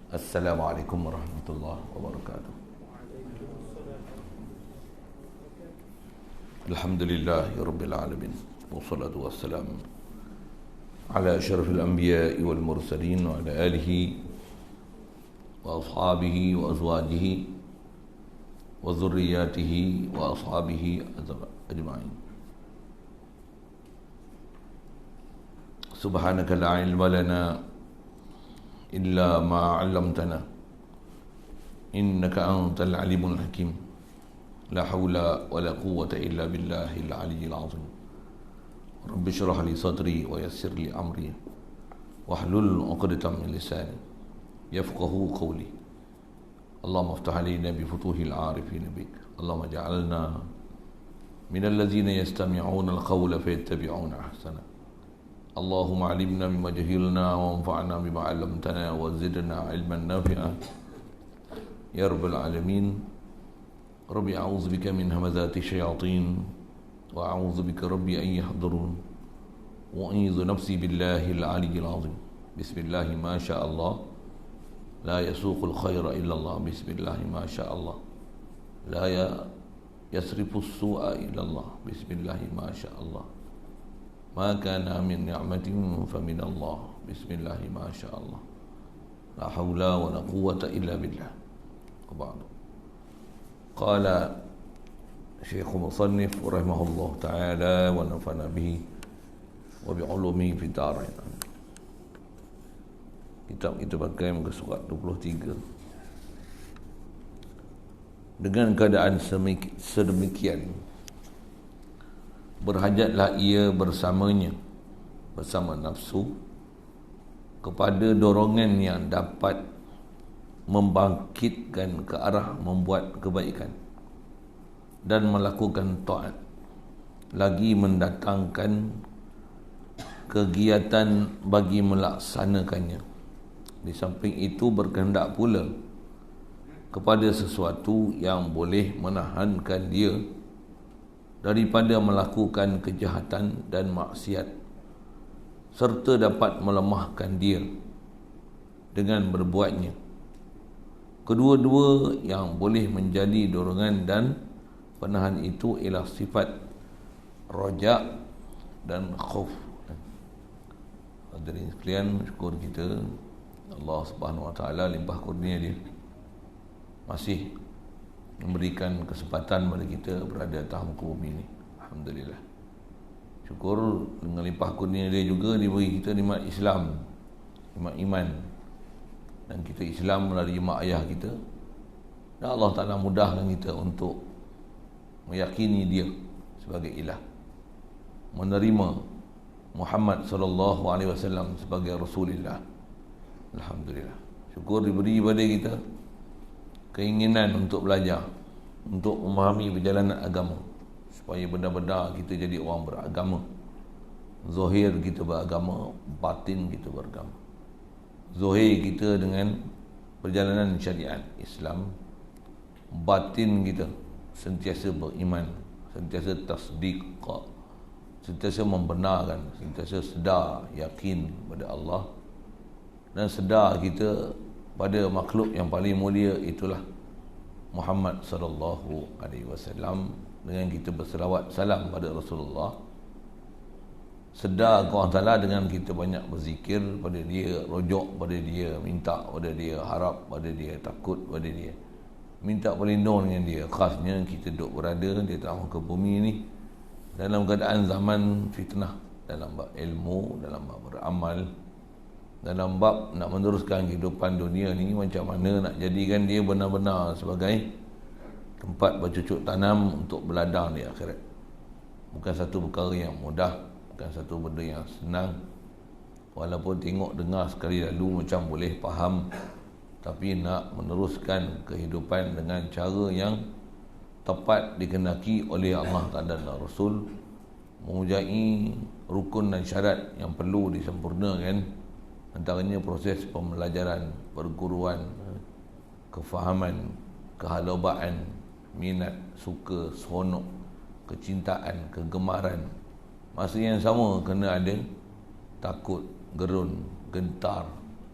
Assalamualaikum warahmatullahi wabarakatuh. Alhamdulillahi rabbil alamin. Wassalatu wassalamu ala asyrafil anbiya'i wal mursalin wa ala alihi wa ashabihi wa azwajihi wa dhurriyyatihi wa ashabihi ajma'in. Subhanaka la ilma lana illa ma 'allamtana innaka antal alimul hakim. La haula wa la quwwata illa billahil aliyyil azim. Rabbi shrah li sadri wa yassir li amri wahlul 'uqdatam min lisani yafqahu qawli. Allahumma iftah alaina bi futuhil 'arifin bik. Allahumma ij'alna minal ladzina yastami'una al-qawla fayattabi'una ahsana. Allahumma alimna mimma jahilna wa anfa'na bima 'allamtana wa zidna 'ilman nafi'a ya rabbal alamin. Rabbi a'udzu bika min hamazati syayatin wa a'udzu bika rabbi an yahdurun wa a'udzu nafsi billahi al-'aliyyil 'azim. Bismillah ma syaa Allah la yasuqul khaira illa Allah. Bismillah ma syaa Allah la yasrifus su'a illa Allah. Bismillah ma syaa Allah ma kana min ni'matin fa min Allah. Bismillah ma syaa Allah la haula wa la quwwata illa billah. Wa ba'du. Qala Syekh Musannif rahimahullah ta'ala wa nafa'na bihi wa bi'ulumi fi darain. Kitab kita pakai muka surat 23. Dengan keadaan sedemikian, berhajatlah ia bersamanya, bersama nafsu, kepada dorongan yang dapat membangkitkan ke arah membuat kebaikan dan melakukan taat, lagi mendatangkan kegiatan bagi melaksanakannya. Di samping itu berkehendak pula kepada sesuatu yang boleh menahankan dia daripada melakukan kejahatan dan maksiat, serta dapat melemahkan dia dengan berbuatnya. Kedua-dua yang boleh menjadi dorongan dan penahan itu ialah sifat raja dan khauf. Hadirin sekalian, syukur kita Allah Subhanahu wa taala limpah kurnia dia masih memberikan kesempatan kepada kita berada atas muka bumi ini. Alhamdulillah. Syukur dengan limpah kurnia dia juga diberi kita nikmat Islam, nikmat iman. Dan kita Islam melalui mak ayah kita. Dan Allah Ta'ala mudahkan kita untuk meyakini dia sebagai ilah, menerima Muhammad sallallahu alaihi wasallam sebagai Rasulullah. Alhamdulillah. Syukur diberi kepada kita keinginan untuk belajar, untuk memahami perjalanan agama, supaya benar-benar kita jadi orang beragama. Zahir kita beragama, batin kita beragama. Zahir kita dengan perjalanan syariat Islam, batin kita sentiasa beriman, sentiasa tasdiq, sentiasa membenarkan, sentiasa sedar, yakin pada Allah, dan sedar kita pada makhluk yang paling mulia, itulah Muhammad sallallahu alaihi wasallam. Dengan kita berselawat salam pada Rasulullah, sedar ke Allah Ta'ala dengan kita banyak berzikir pada dia, rojok pada dia, minta pada dia, harap pada dia, takut pada dia, minta perlindungan dengan dia. Khasnya kita duduk berada di atas muka bumi ini dalam keadaan zaman fitnah, dalam bab ilmu, dalam bab beramal, dalam bab nak meneruskan kehidupan dunia ni, macam mana nak jadikan dia benar-benar sebagai tempat bercucuk tanam untuk beladang di akhirat. Bukan satu perkara yang mudah, bukan satu benda yang senang. Walaupun tengok dengar sekali lalu macam boleh faham, tapi nak meneruskan kehidupan dengan cara yang tepat dikehendaki oleh Allah Ta'ala dan Rasul, mempunyai rukun dan syarat yang perlu disempurnakan. Antaranya proses pembelajaran, perguruan, kefahaman, kehalobaan, minat, suka, seronok, kecintaan, kegemaran. Masa yang sama kena ada takut, gerun, gentar,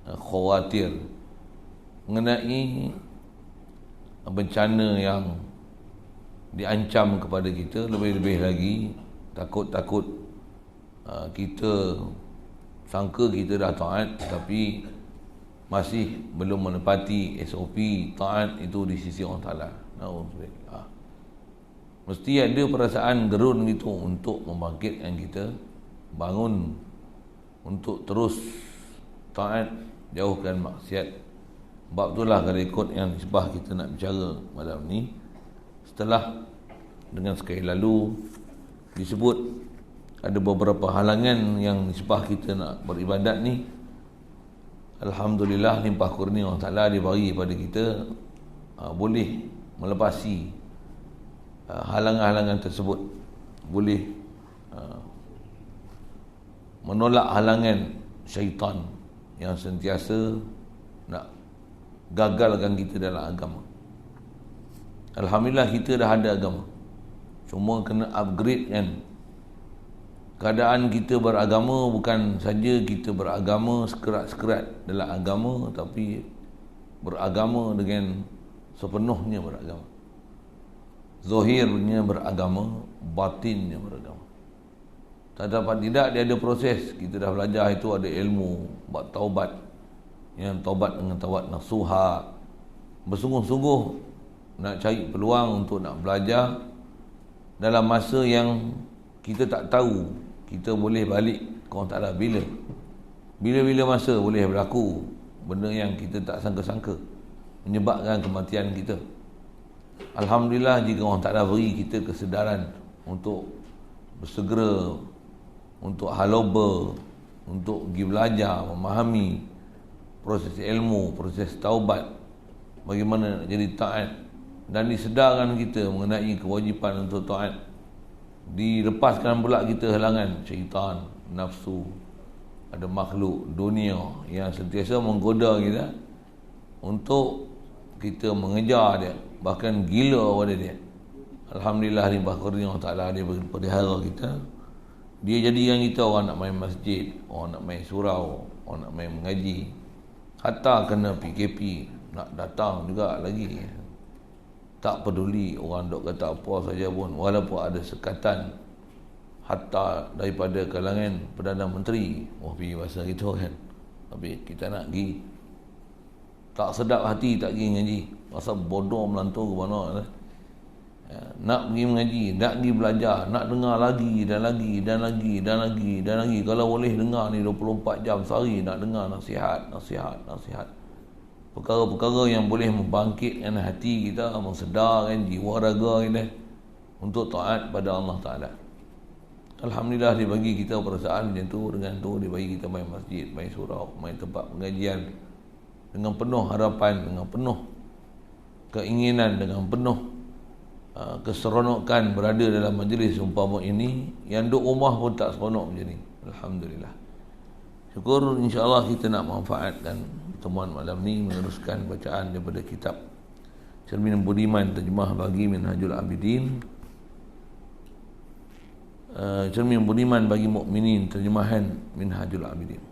khawatir, mengenai bencana yang diancam kepada kita, lebih-lebih lagi takut-takut kita sangka kita dah taat tapi masih belum menepati SOP taat itu di sisi Allah Ta'ala. Mesti ada perasaan gerun gitu untuk membangkitkan kita, bangun untuk terus taat, jauhkan maksiat. Sebab itulah kalau ikut yang nisbah kita nak bicara malam ni, setelah dengan sekali lalu disebut ada beberapa halangan yang nisbah kita nak beribadat ni, alhamdulillah limpah kurnia Allah Ta'ala dia bagi pada kita boleh melepasi halangan-halangan tersebut, boleh menolak halangan syaitan yang sentiasa nak gagalkan kita dalam agama. Alhamdulillah kita dah ada agama, cuma kena upgrade kan. Keadaan kita beragama bukan saja kita beragama sekerat-sekerat dalam agama, tapi beragama dengan sepenuhnya beragama. Zahirnya beragama, batinnya beragama. Tak dapat tidak, dia ada proses. Kita dah belajar itu, ada ilmu buat taubat, yang taubat dengan taubat nasuha, bersungguh-sungguh nak cari peluang untuk nak belajar dalam masa yang kita tak tahu kita boleh balik ke Allah Ta'ala bila masa boleh berlaku benda yang kita tak sangka-sangka menyebabkan kematian kita. Alhamdulillah jika Allah Ta'ala beri kita kesedaran untuk bersegera, untuk haloba, untuk pergi belajar, memahami proses ilmu, proses taubat, bagaimana nak jadi taat, dan disedarkan kita mengenai kewajipan untuk taat. Dilepaskan pula kita halangan syaitan, nafsu, ada makhluk dunia yang sentiasa menggoda kita untuk kita mengejar dia, bahkan gila pada dia. Alhamdulillah limpah kurnia Allah Ta'ala dia pelihara kita. Dia jadikan kita orang nak main masjid, orang nak main surau, orang nak main mengaji, hatta kena PKP nak datang juga lagi. Tak peduli orang dok kata apa saja pun, walaupun ada sekatan hatta daripada kalangan Perdana Menteri, pergi bahasa gitu kan, tapi kita nak pergi. Tak sedap hati tak pergi ngaji, pasal bodoh melantur ke mana lah. Nak pergi mengaji, nak pergi belajar, nak dengar lagi dan lagi dan lagi dan lagi dan lagi. Kalau boleh dengar ni 24 jam sehari, nak dengar nasihat. Perkara-perkara yang boleh membangkitkan hati kita, mensedarkan jiwa raga kita untuk taat pada Allah Ta'ala. Alhamdulillah dia bagi kita perasaan macam tu. Dengan tu dia bagi kita main masjid, main surau, main tempat pengajian dengan penuh harapan, dengan penuh keinginan, dengan penuh keseronokan berada dalam majlis umpama ini. Yang duduk rumah pun tak seronok macam ni. Alhamdulillah. Syukur, insyaAllah kita nak manfaatkan pertemuan malam ni meneruskan bacaan daripada kitab Cermin Budiman terjemah bagi Minhajul Abidin, Cermin Budiman bagi Mukminin terjemahan Minhajul Abidin.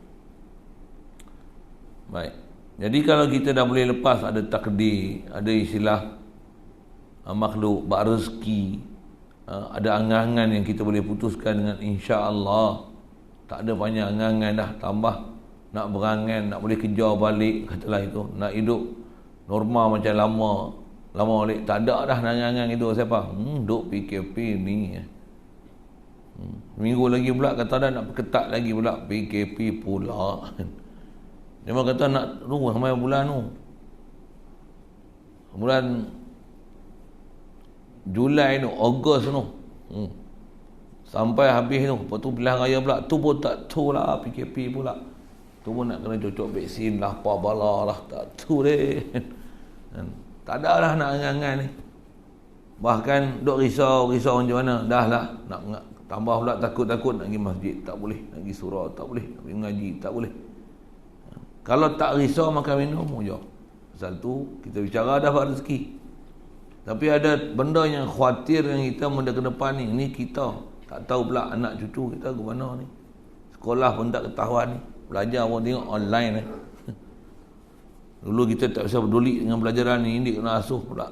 Baik, jadi kalau kita dah boleh lepas ada takdir, ada istilah makhluk bak rezeki, ada angan-angan yang kita boleh putuskan dengan insya-Allah, tak ada banyak angan-angan dah, tambah nak berangan, nak boleh kejar balik, katalah itu, nak hidup normal macam lama balik, tak ada dah angan-angan itu. Siapa? Duk PKP ni. Minggu lagi pula kata dah nak perketat lagi pula, PKP pula. Dia mahu kata nak tunggu sampai bulan tu, bulan Julai tu, Ogos tu, sampai habis tu. Lepas tu pilihan raya pula, tu pun tak tu lah, PKP pula. Tu pun nak kena cocok vaksin lah, apa bala lah, tak tu deh. Tak ada lah nak angan-angan ni. Bahkan duk risau macam mana, dah lah nak tambah pula takut-takut nak pergi masjid, tak boleh, nak pergi surau, tak boleh, nak pergi mengaji, tak boleh. Kalau tak risau makan minum je. Pasal tu kita bicara dapat rezeki. Tapi ada benda yang khawatir yang kita menda ke depan ni kita tak tahu pula anak cucu kita ke mana ni. Sekolah pun tak ketahuan ni. Belajar pun tengok online ni. Dulu kita tak bisa peduli dengan pelajaran ni, dia kena asuh pula.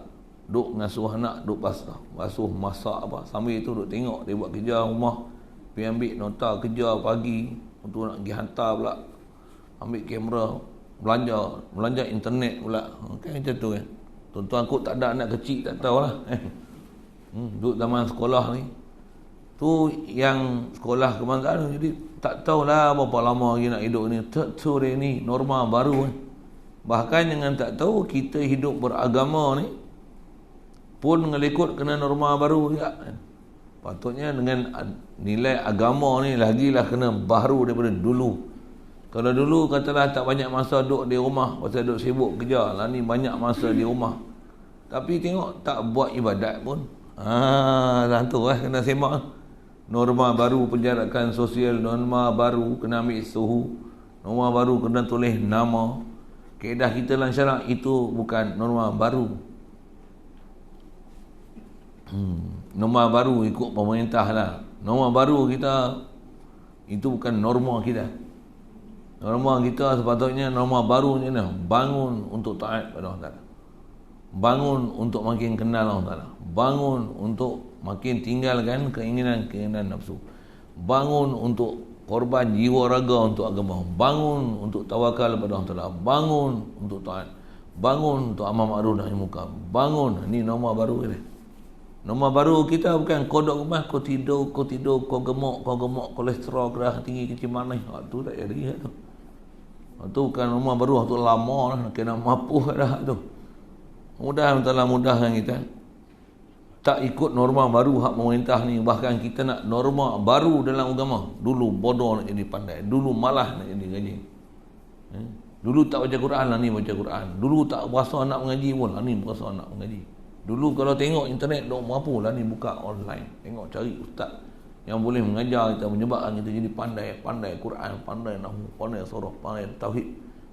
Duk ngasuh anak, duk basuh, masak apa. Sambil itu duk tengok dia buat kerja rumah. Pergi ambil nota kerja pagi untuk nak pergi hantar pula. Ambil kamera, belanja internet pula. Kan macam tu kan. Tuan-tuan kot tak ada anak kecil, tak tahulah. Duk zaman sekolah ni. Tu yang sekolah kebangsaan, jadi tak tahulah berapa lama lagi nak hidup ni. Tu dia ni norma baru kan. Bahkan jangan tak tahu kita hidup beragama ni pun ngelikut kena norma baru juga. Patutnya dengan nilai agama ni lagilah kena baru daripada dulu. Kalau dulu katalah tak banyak masa duduk di rumah pasal duduk sibuk kerja, lah ni banyak masa di rumah. Tapi tengok tak buat ibadat pun. Dah tu kena semak. Norma baru penjarakan sosial, norma baru kena ambil suhu, norma baru kena tulis nama. Kaedah kita dalam syarak itu bukan norma baru. Norma baru ikut pemerintah lah. Norma baru kita itu bukan norma kita. Norma kita sepatutnya norma baru ni bangun untuk taat pada Allah Ta'ala. Bangun untuk makin kenal Allah Ta'ala. Bangun untuk makin tinggalkan keinginan nafsu. Bangun untuk korban jiwa raga untuk agama. Bangun untuk tawakal pada Allah Ta'ala. Bangun untuk taat. Bangun untuk amal ma'ruf nahi munkar. Bangun. Ni norma baru ni. Norma baru kita bukan kau duduk rumah, kau tidur, kau gemuk, kolesterol, darah tinggi, kecil manis. Tu tak jadi tu. Tu bukan norma baru, tu lama lah. Kena mapuh dah tu. Mudahkan kita. Tak ikut norma baru hak pemerintah ni. Bahkan kita nak norma baru dalam agama. Dulu bodoh nak jadi pandai. Dulu malah nak jadi ngaji. Dulu tak baca Quran lah ni baca Quran. Dulu tak berasa nak mengaji pun lah ni berasa nak mengaji. Dulu kalau tengok internet dok mampu lah ni buka online. Tengok cari ustaz yang boleh mengajar kita, menyebabkan kita jadi pandai Quran, pandai nahwu, pandai surah, pandai tauhid,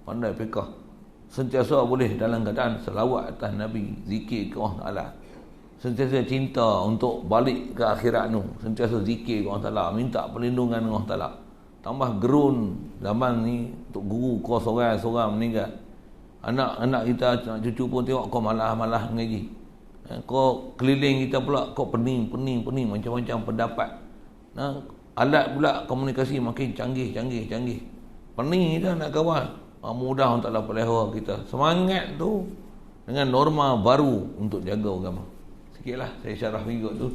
pandai fiqh. Sentiasa boleh dalam keadaan selawat atas Nabi, zikir ke Allah Ta'ala. Sentiasa cinta untuk balik ke akhirat tu. Sentiasa zikir ke Allah Ta'ala, minta perlindungan dengan Allah Ta'ala. Tambah gerun zaman ni untuk guru kau seorang meninggal. Anak-anak kita, anak cucu pun tengok kau malah mengaji. Kau keliling kita pula, kau pening macam-macam pendapat. Alat pula komunikasi makin canggih. Pening kita nak kawal. Mudah untuk Allah pelihara kita. Semangat tu dengan norma baru untuk jaga agama. Sikitlah saya syarah minggu tu.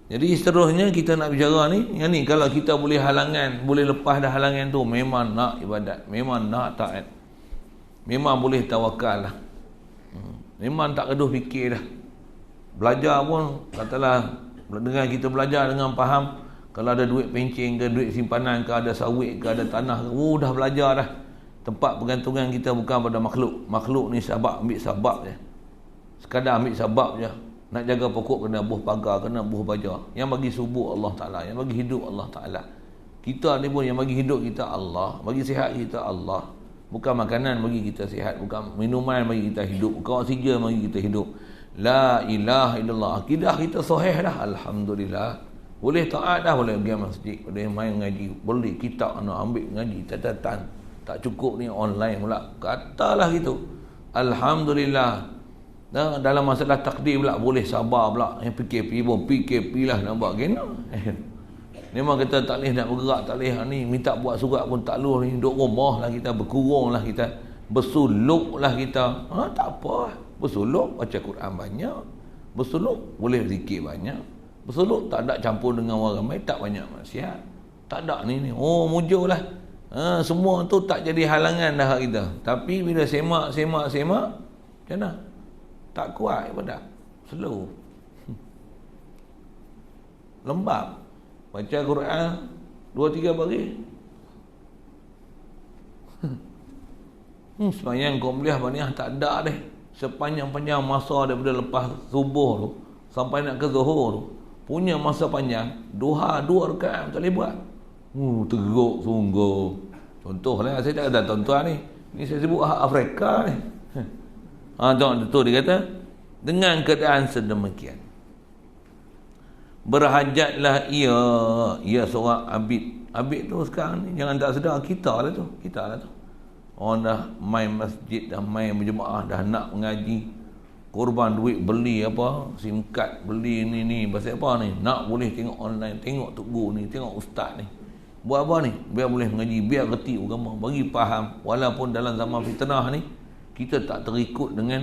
Jadi seterusnya kita nak bicara ni, yang ni kalau kita boleh halangan, boleh lepas dah halangan tu, memang nak ibadat, memang nak taat. Memang boleh tawakal lah. Memang tak gaduh fikir dah. Belajar pun katalah dengan kita belajar dengan faham, kalau ada duit pencing ke, duit simpanan ke, ada sawit ke, ada tanah ke, dah belajar dah. Tempat pergantungan kita bukan pada makhluk. Makhluk ni ambil sabab je. Sekadar ambil sabab je. Nak jaga pokok kena buh pagar, kena buh baja. Yang bagi subuh Allah Ta'ala, yang bagi hidup Allah Ta'ala. Kita ni pun yang bagi hidup kita Allah, bagi sihat kita Allah. Bukan makanan bagi kita sihat, bukan minuman bagi kita hidup, bukan oksigen bagi kita hidup. La ilaha illallah. Akidah kita sahih dah, alhamdulillah. Boleh taat dah, boleh pergi masjid, boleh main ngaji, boleh kitab nak ambil ngaji catatan. Tak cukup ni online pula. Katalah gitu. Alhamdulillah. Dan dalam masalah takdir pula boleh sabar pula. Yang PKP pun PKP lah nak buat kena. Memang kita tak boleh nak bergerak, tak boleh ni minta buat surat pun tak boleh ni, duduk rumah lah kita, berkurung lah kita, bersuluk lah kita. Tak apa, bersuluk baca Quran banyak, bersuluk boleh zikir banyak, bersuluk tak ada campur dengan orang ramai, tak banyak maksiat, tak ada ni mujur lah. Semua tu tak jadi halangan dah kita. Tapi bila semak macam mana? Tak kuat ibadat, slow, lembab. Baca Quran 2-3 baris. Sepanjang kau melihat banyak tak ada deh. Sepanjang-panjang masa daripada lepas subuh tu sampai nak ke zuhur tu, punya masa panjang, duha 2 rakaat tak boleh buat. Teruk sungguh. Contohlah, saya tak ada tuan-tuan ni saya sebut Afrika ni. Tu dia kata, dengan keadaan sedemikian, berhajatlah ia seorang abid. Abid tu sekarang ni jangan tak sedar, kita lah tu. Orang dah main masjid, dah main berjemaah, dah nak mengaji, korban duit beli apa, SIM card, beli ni pasal apa ni? Nak boleh tengok online, tengok Tok Guru ni, tengok ustaz ni. Buat apa ni? Biar boleh mengaji, biar reti agama, bagi faham. Walaupun dalam zaman fitnah ni kita tak terikut dengan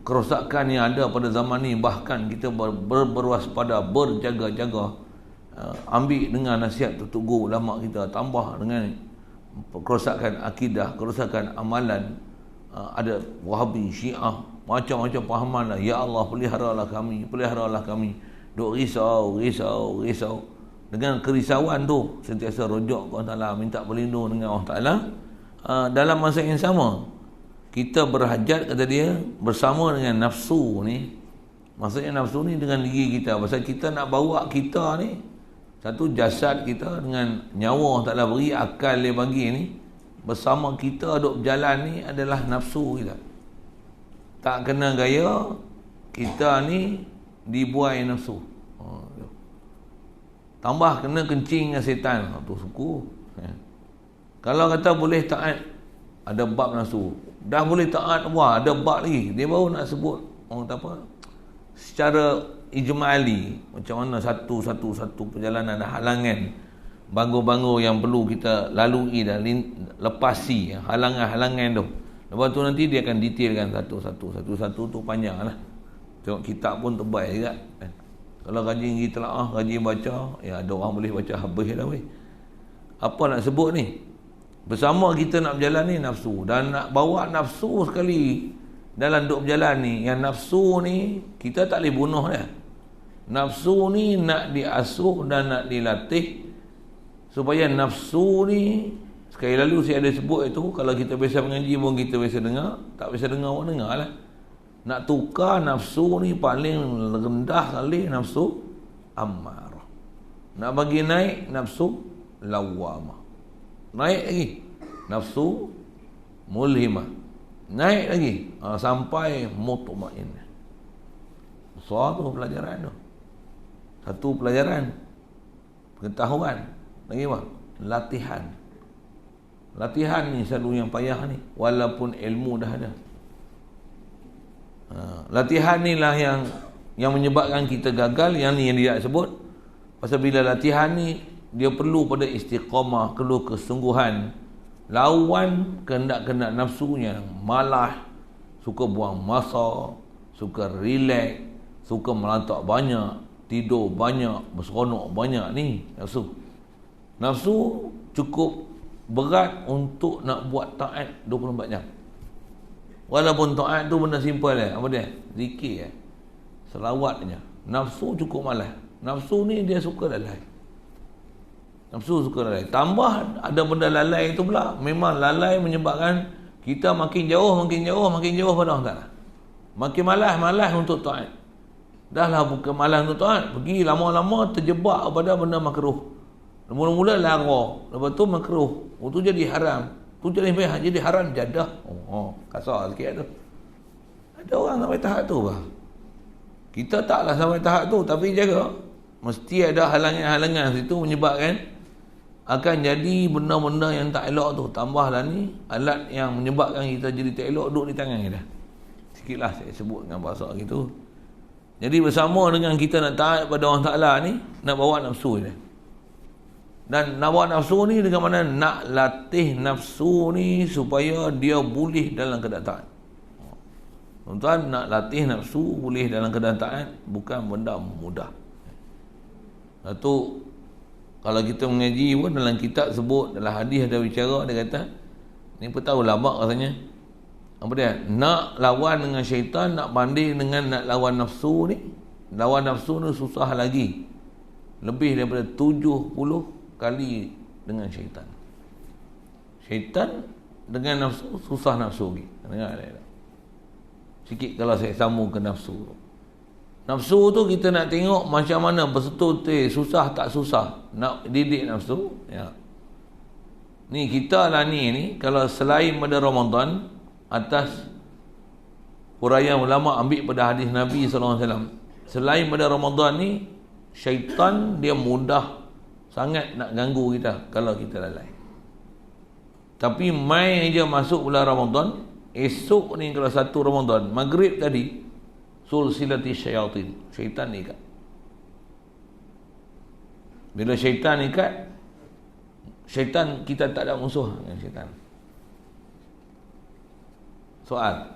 kerosakan yang ada pada zaman ni, bahkan kita berwaspada, berjaga-jaga, ambil dengan nasihat Tok Guru ulama kita, tambah dengan kerosakan akidah, kerosakan amalan. Ada Wahabi, Syiah, macam-macam pahaman lah. Ya Allah, peliharalah kami. Duk risau. Dengan kerisauan tu sentiasa rujuk ke Allah Ta'ala, minta berlindung dengan Allah Ta'ala. Dalam masa yang sama, kita berhajat, kata dia, bersama dengan nafsu ni. Maksudnya nafsu ni dengan diri kita. Pasal kita nak bawa kita ni, satu jasad kita dengan nyawa Allah Ta'ala beri, akal dia bagi ni, bersama kita duk berjalan ni adalah nafsu kita. Tak kena gaya kita ni dibuai nafsu. Tambah kena kencing dengan setan. Tu suku. Kalau kata boleh taat, ada bab nafsu. Dah boleh taat, wah ada bab lagi. Dia baru nak sebut orang kata apa, secara ijmali, macam mana satu perjalanan, ada halangan, bangor-bangor yang perlu kita lalui dan lepasi, halangan-halangan tu. Lepas tu nanti dia akan detailkan satu-satu tu panjang lah. Tengok kitab pun tebal juga kan. Kalau rajin pergi telaah, rajin baca, ya ada orang boleh baca habis dah weh. Apa nak sebut ni? Bersama kita nak berjalan ni nafsu, dan nak bawa nafsu sekali dalam duk berjalan ni. Yang nafsu ni kita tak boleh bunuh dia. Nafsu ni nak diasuh dan nak dilatih supaya nafsu ni, sekali lalu saya ada sebut itu, kalau kita biasa mengaji pun kita biasa dengar, tak biasa dengar pun dengar lah. Nak tukar nafsu ni paling rendah kali nafsu ammarah. Nak bagi naik nafsu lawamah. Naik lagi nafsu mulhimah. Naik lagi sampai mutmainnah. Satu pelajaran tu. Satu pelajaran, pengetahuan. Lagi apa? Latihan. Latihan ni selalu yang payah ni, walaupun ilmu dah ada. Latihan ni lah yang menyebabkan kita gagal. Yang ni yang dia sebut. Pasal bila latihan ni, dia perlu pada istiqamah, perlu kesungguhan. Lawan kehendak-kehendak nafsunya, malah, suka buang masa, suka relax, suka melantak banyak, tidur banyak, berseronok banyak ni nafsu. Nafsu cukup berat untuk nak buat taat 24 jam. Walaupun taat tu benda simple apa dia? Zikir selawatnya. Nafsu cukup malas. Nafsu ni dia suka lalai. Tambah ada benda lalai itu pula. Memang lalai menyebabkan kita makin jauh pada Allah Ta'ala. Makin malas untuk taat. Dah lah bukan malas untuk taat, pergi lama-lama terjebak pada benda makruh. Mula-mula lara, lepas tu makruh, tu jadi haram, tu jadi haram jadah. Kasar sikit tu. Ada orang sampai tahap tu bah. Kita taklah sampai tahap tu, tapi jaga. Mesti ada halangan-halangan situ menyebabkan akan jadi benda-benda yang tak elok tu. Tambahlah ni alat yang menyebabkan kita jadi tak elok duduk di tangan kita. Sikitlah saya sebut dengan bahasa gitu. Jadi bersama dengan kita nak taat pada Allah Ta'ala ni, nak bawa nafsu dia. Dan nak bawa nafsu ni dengan mana? Nak latih nafsu ni supaya dia boleh dalam keadaan taat. Tuan-tuan, nak latih nafsu boleh dalam keadaan taat bukan benda mudah. Satu, kalau kita mengaji pun dalam kitab sebut, dalam hadis ada bicara, dia kata, ni pun tahu lama rasanya. Apa dia? Nak lawan dengan syaitan, nak banding dengan nak lawan nafsu ni. Lawan nafsu ni susah lagi. Lebih daripada 70 kali dengan syaitan. Syaitan dengan nafsu, susah nafsu lagi. Dengar tak? Sikit kalau saya sambung ke nafsu. Nafsu tu kita nak tengok macam mana bersetul-tul, susah tak susah nak didik nafsu. Ya. Ni kita lah ni kalau selain pada Ramadan, atas huraian ulama ambil pada hadis Nabi SAW, selain pada Ramadan ni, syaitan dia mudah sangat nak ganggu kita kalau kita lalai. Tapi mai je masuk bulan Ramadan, esok ni kalau 1 Ramadan, maghrib tadi, sulsilati syaitan. Syaitan ikat. Bila syaitan ikat, syaitan kita tak ada musuh dengan syaitan. Soal,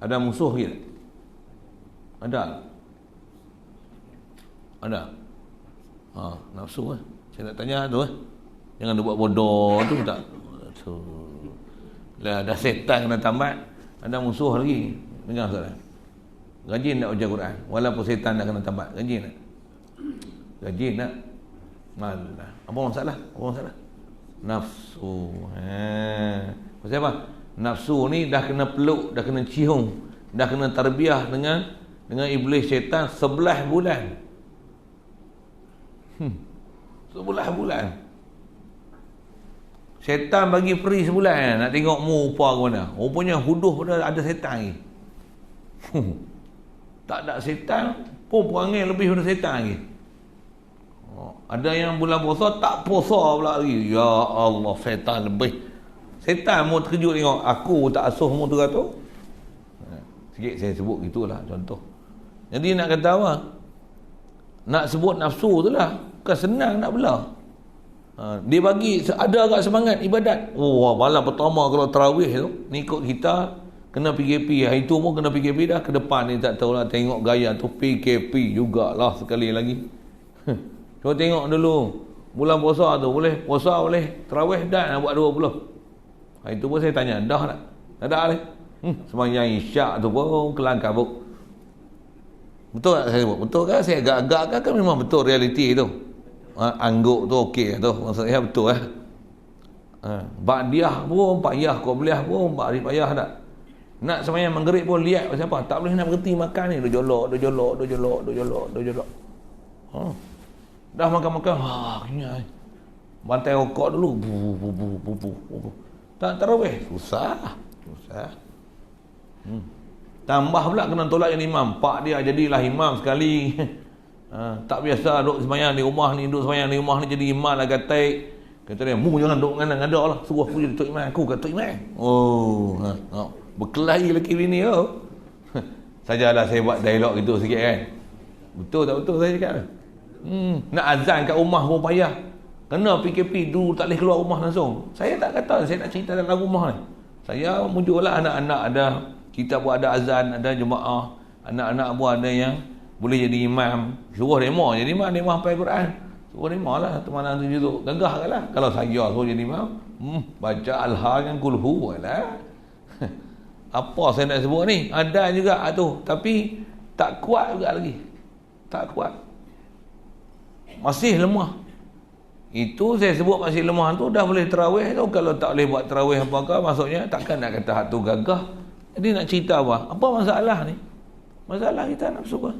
ada musuh ke? Ada. Ada. Nafsu lah. Saya nak tanya tu Jangan dia buat bodoh tu tak. Lah ada setan kena tamat, ada musuh lagi. Dengar soalan. Rajin nak baca Quran walaupun setan nak kena tamat. Rajin tak? Rajin tak? Malah. Apa masalah? Nafsu. Pasal apa? Nafsu ni dah kena peluk, dah kena cium, dah kena tarbiyah dengan iblis syaitan 11 bulan. 11 bulan. Syaitan bagi free sebulan nak tengok mu rupa ke mana. Rupanya huduh dah ada syaitan lagi. Tak ada syaitan pun perangai lebih daripada syaitan lagi. Ada yang bulan puasa tak puasa pula lagi. Ya Allah, syaitan lebih. Syaitan mu terkejut tengok aku tak asuh mu 200. Sikit saya sebut gitulah contoh. Jadi nak kata apa? Nak sebut nafsu tu lah. Bukan senang nak belah. Dia bagi ada agak semangat ibadat. Malam pertama kalau tarawih tu, ni ikut kita kena PKP. Hari tu pun kena PKP dah. Ke depan ni tak tahulah, tengok gaya tu PKP jugalah sekali lagi. Cuba tengok dulu bulan puasa tu, boleh puasa boleh tarawih dah nak buat 20. Hari tu pun saya tanya, dah tak? Tak ada leh. Sembahyang isyak tu pun kelang kabut. Betul tak saya sebut? Betul kan? Saya agak-agak kan memang betul realiti tu. Angguk tu okey tu. Maksud saya betul Ba'diyah pun, payah, Qobliyah pun, Ba'diyah payah tak? Nak sembahyang maghrib pun lihat pasal apa? Tak boleh nak berhenti makan ni. Dia jolok. Dah makan-makan, kenyang. Bantai rokok dulu. Tak tarawih. Susah. Tambah pula kena tolak jadi imam. Pak dia jadilah imam sekali. Tak biasa duduk sembahyang di rumah ni, jadi imam lah gatai. Kata dia, mu jangan duduk dengan ada lah. Suruh aku jadi tok imam, aku kata tok imam. Berkelahi lelaki bini tu. Sajalah saya buat dialog gitu sikit kan. Betul tak betul saya cakap? Nak azan kat rumah pun payah. Kena PKP dulu tak boleh keluar rumah langsung. Saya tak kata saya nak cerita dalam rumah ni. Saya muncullah anak-anak ada, kita pun ada azan, ada jemaah. Anak-anak pun ada yang boleh jadi imam. Suruh demo jadi imam, demo hafal Quran. Suruh demo lah, teman tu duduk. Gagah kan lah. Kalau saya suruh jadi imam, baca Al-Ha dengan Kulhu lah. Apa saya nak sebut ni? Ada juga tu. Tapi tak kuat juga lagi. Tak kuat. Masih lemah. Itu saya sebut masih lemah tu dah boleh tarawih tu. Kalau tak boleh buat tarawih apakah, maksudnya takkan nak kata hak tu gagah. Jadi nak cerita apa? Apa masalah ni? Masalah kita nafsu kan?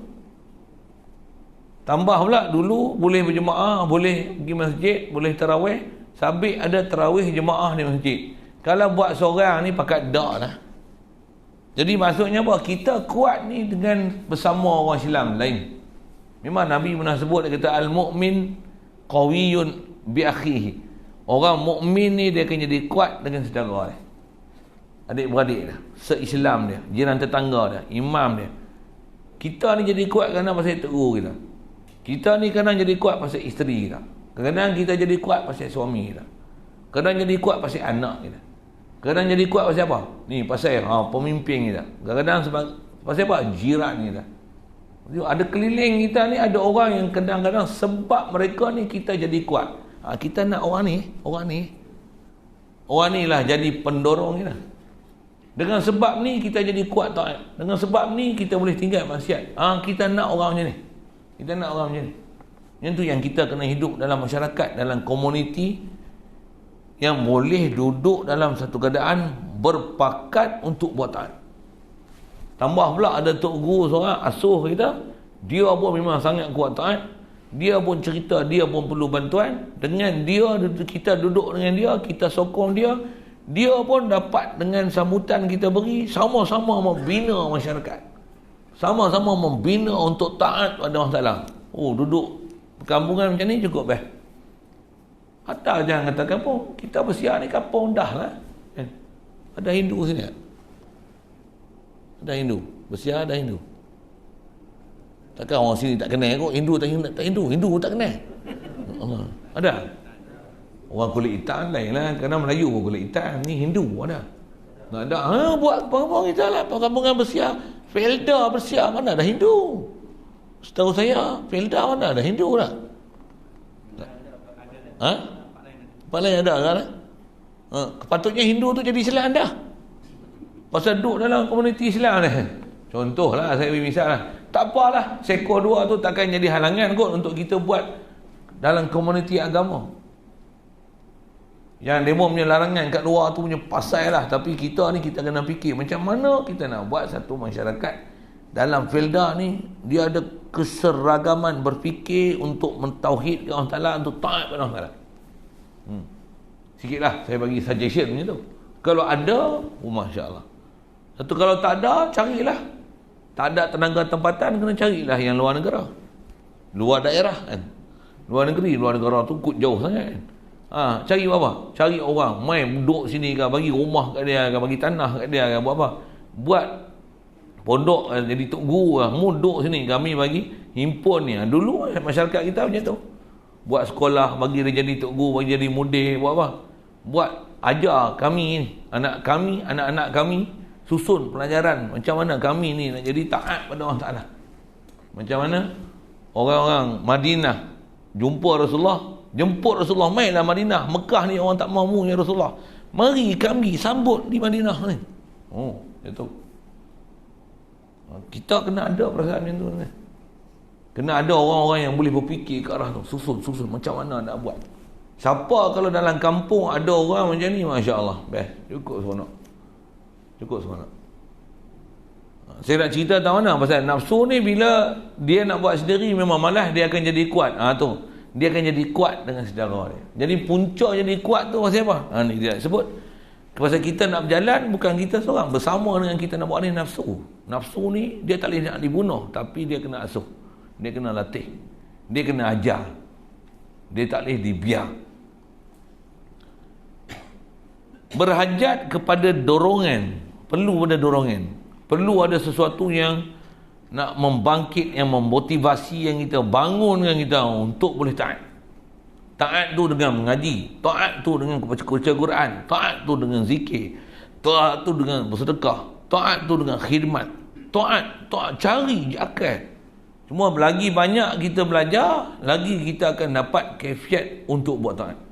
Tambah pula dulu boleh berjemaah, boleh pergi masjid, boleh tarawih. Sabit ada tarawih jemaah di masjid. Kalau buat seorang ni pakat dak lah. Jadi maksudnya apa? Kita kuat ni dengan bersama orang Islam lain. Memang Nabi pernah sebut, dia kata al-mu'min qawiyun bi akhihi. Orang mukmin ni dia akan jadi kuat dengan saudara dia. Adik-beradik dia, se-Islam dia, jiran tetangga dia, imam dia. Kita ni jadi kuat kerana pasal teru kita. Kita ni kadang jadi kuat pasal isteri kita. Kadang kita jadi kuat pasal suami kita. Kadang jadi kuat pasal anak kita. Kadang jadi kuat pasal apa? Ni pasal pemimpin kita. Kadang-kadang pasal apa? Jiran kita. Ada keliling kita ni, ada orang yang kadang-kadang sebab mereka ni kita jadi kuat. Kita nak orang ni lah jadi pendorong kita. Dengan sebab ni kita jadi kuat taat. Dengan sebab ni kita boleh tinggal maksiat. Kita nak orang macam ni. Kita nak orang macam ni. Yang tu yang kita kena hidup dalam masyarakat, dalam komuniti yang boleh duduk dalam satu keadaan berpakat untuk buat taat. Tambah pula ada tok guru seorang asuh kita, dia pun memang sangat kuat taat. Dia pun cerita dia pun perlu bantuan. Dengan dia, kita duduk dengan dia, kita sokong dia. Dia pun dapat dengan sambutan kita beri, sama-sama membina masyarakat. Sama-sama membina untuk taat pada masalah. Duduk perkampungan macam ni cukup Ada jangan kata kampung. Kita Bersiar ni kampung dah lah. Ada Hindu sini tak? Ada Hindu. Bersiar ada Hindu. Takkan orang sini tak kenal kot. Hindu tak Hindu. Hindu pun tak kenal. Ada. Orang kulit hitam lain lah. Kerana Melayu pun kulit hitam. Ni Hindu ada. Tak ada. Buat kampung kita lah. Kampungan Bersiar. Felda Bersiar mana ada Hindu? Setahu saya Felda mana ada Hindu tak? Tempat lain ada kan? Patutnya Hindu tu jadi Islam dah. Pasal duduk dalam komuniti Islam ni. Contohlah saya beri misal lah. Tak apalah, seekor dua tu takkan jadi halangan kot untuk kita buat dalam komuniti agama. Yang demo punya larangan kat luar tu punya pasal lah. Tapi kita ni kita kena fikir macam mana kita nak buat satu masyarakat dalam Felda ni dia ada keseragaman berfikir untuk mentauhidkan Allah Ta'ala, untuk taat pada Allah Ta'ala. Sikit lah saya bagi suggestion macam tu. Kalau ada, Masya Allah. Satu kalau tak ada, carilah. Tak ada tenaga tempatan, kena carilah yang luar negara. Luar daerah kan. Luar negeri, luar negara tu kut jauh sangat kan. Cari apa? Cari orang, main duduk sini kan, bagi rumah kat dia kan, bagi tanah kat dia kan, buat apa? Buat pondok kan, jadi tok guru kan, duduk sini, kami bagi himpun ni. Dulu masyarakat kita macam tu. Buat sekolah, bagi dia jadi tok guru, bagi jadi mudir, buat apa? Buat ajar kami ni, anak-anak kami susun pelajaran macam mana kami ni nak jadi taat pada Allah Ta'ala. Macam mana orang-orang Madinah jumpa Rasulullah, jemput Rasulullah, mainlah Madinah. Mekah ni orang tak mahu ya Rasulullah, mari kami sambut di Madinah ni. Itu kita kena ada perasaan macam tu ni. Kena ada orang-orang yang boleh berfikir ke arah tu, susun macam mana nak buat. Siapa kalau dalam kampung ada orang macam ni, Masya Allah, best, cukup seronok. Saya nak cerita tahu mana pasal nafsu ni, bila dia nak buat sendiri memang malas, dia akan jadi kuat. Tu dia akan jadi kuat dengan saudara dia. Jadi punca jadi kuat tu pasal apa? Ni dia sebut pasal kita nak berjalan, bukan kita seorang, bersama dengan kita nak buat ni nafsu. Nafsu ni dia tak boleh nak dibunuh, tapi dia kena asuh, dia kena latih, dia kena ajar, dia tak boleh dibiar. Berhajat kepada dorongan, perlu ada dorongan, perlu ada sesuatu yang nak membangkit, yang memotivasi yang kita, bangunkan kita untuk boleh taat. Taat tu dengan mengaji, taat tu dengan baca Quran, taat tu dengan zikir, taat tu dengan bersedekah, taat tu dengan khidmat, taat cari akal. Cuma lagi banyak kita belajar, lagi kita akan dapat kaifiat untuk buat taat.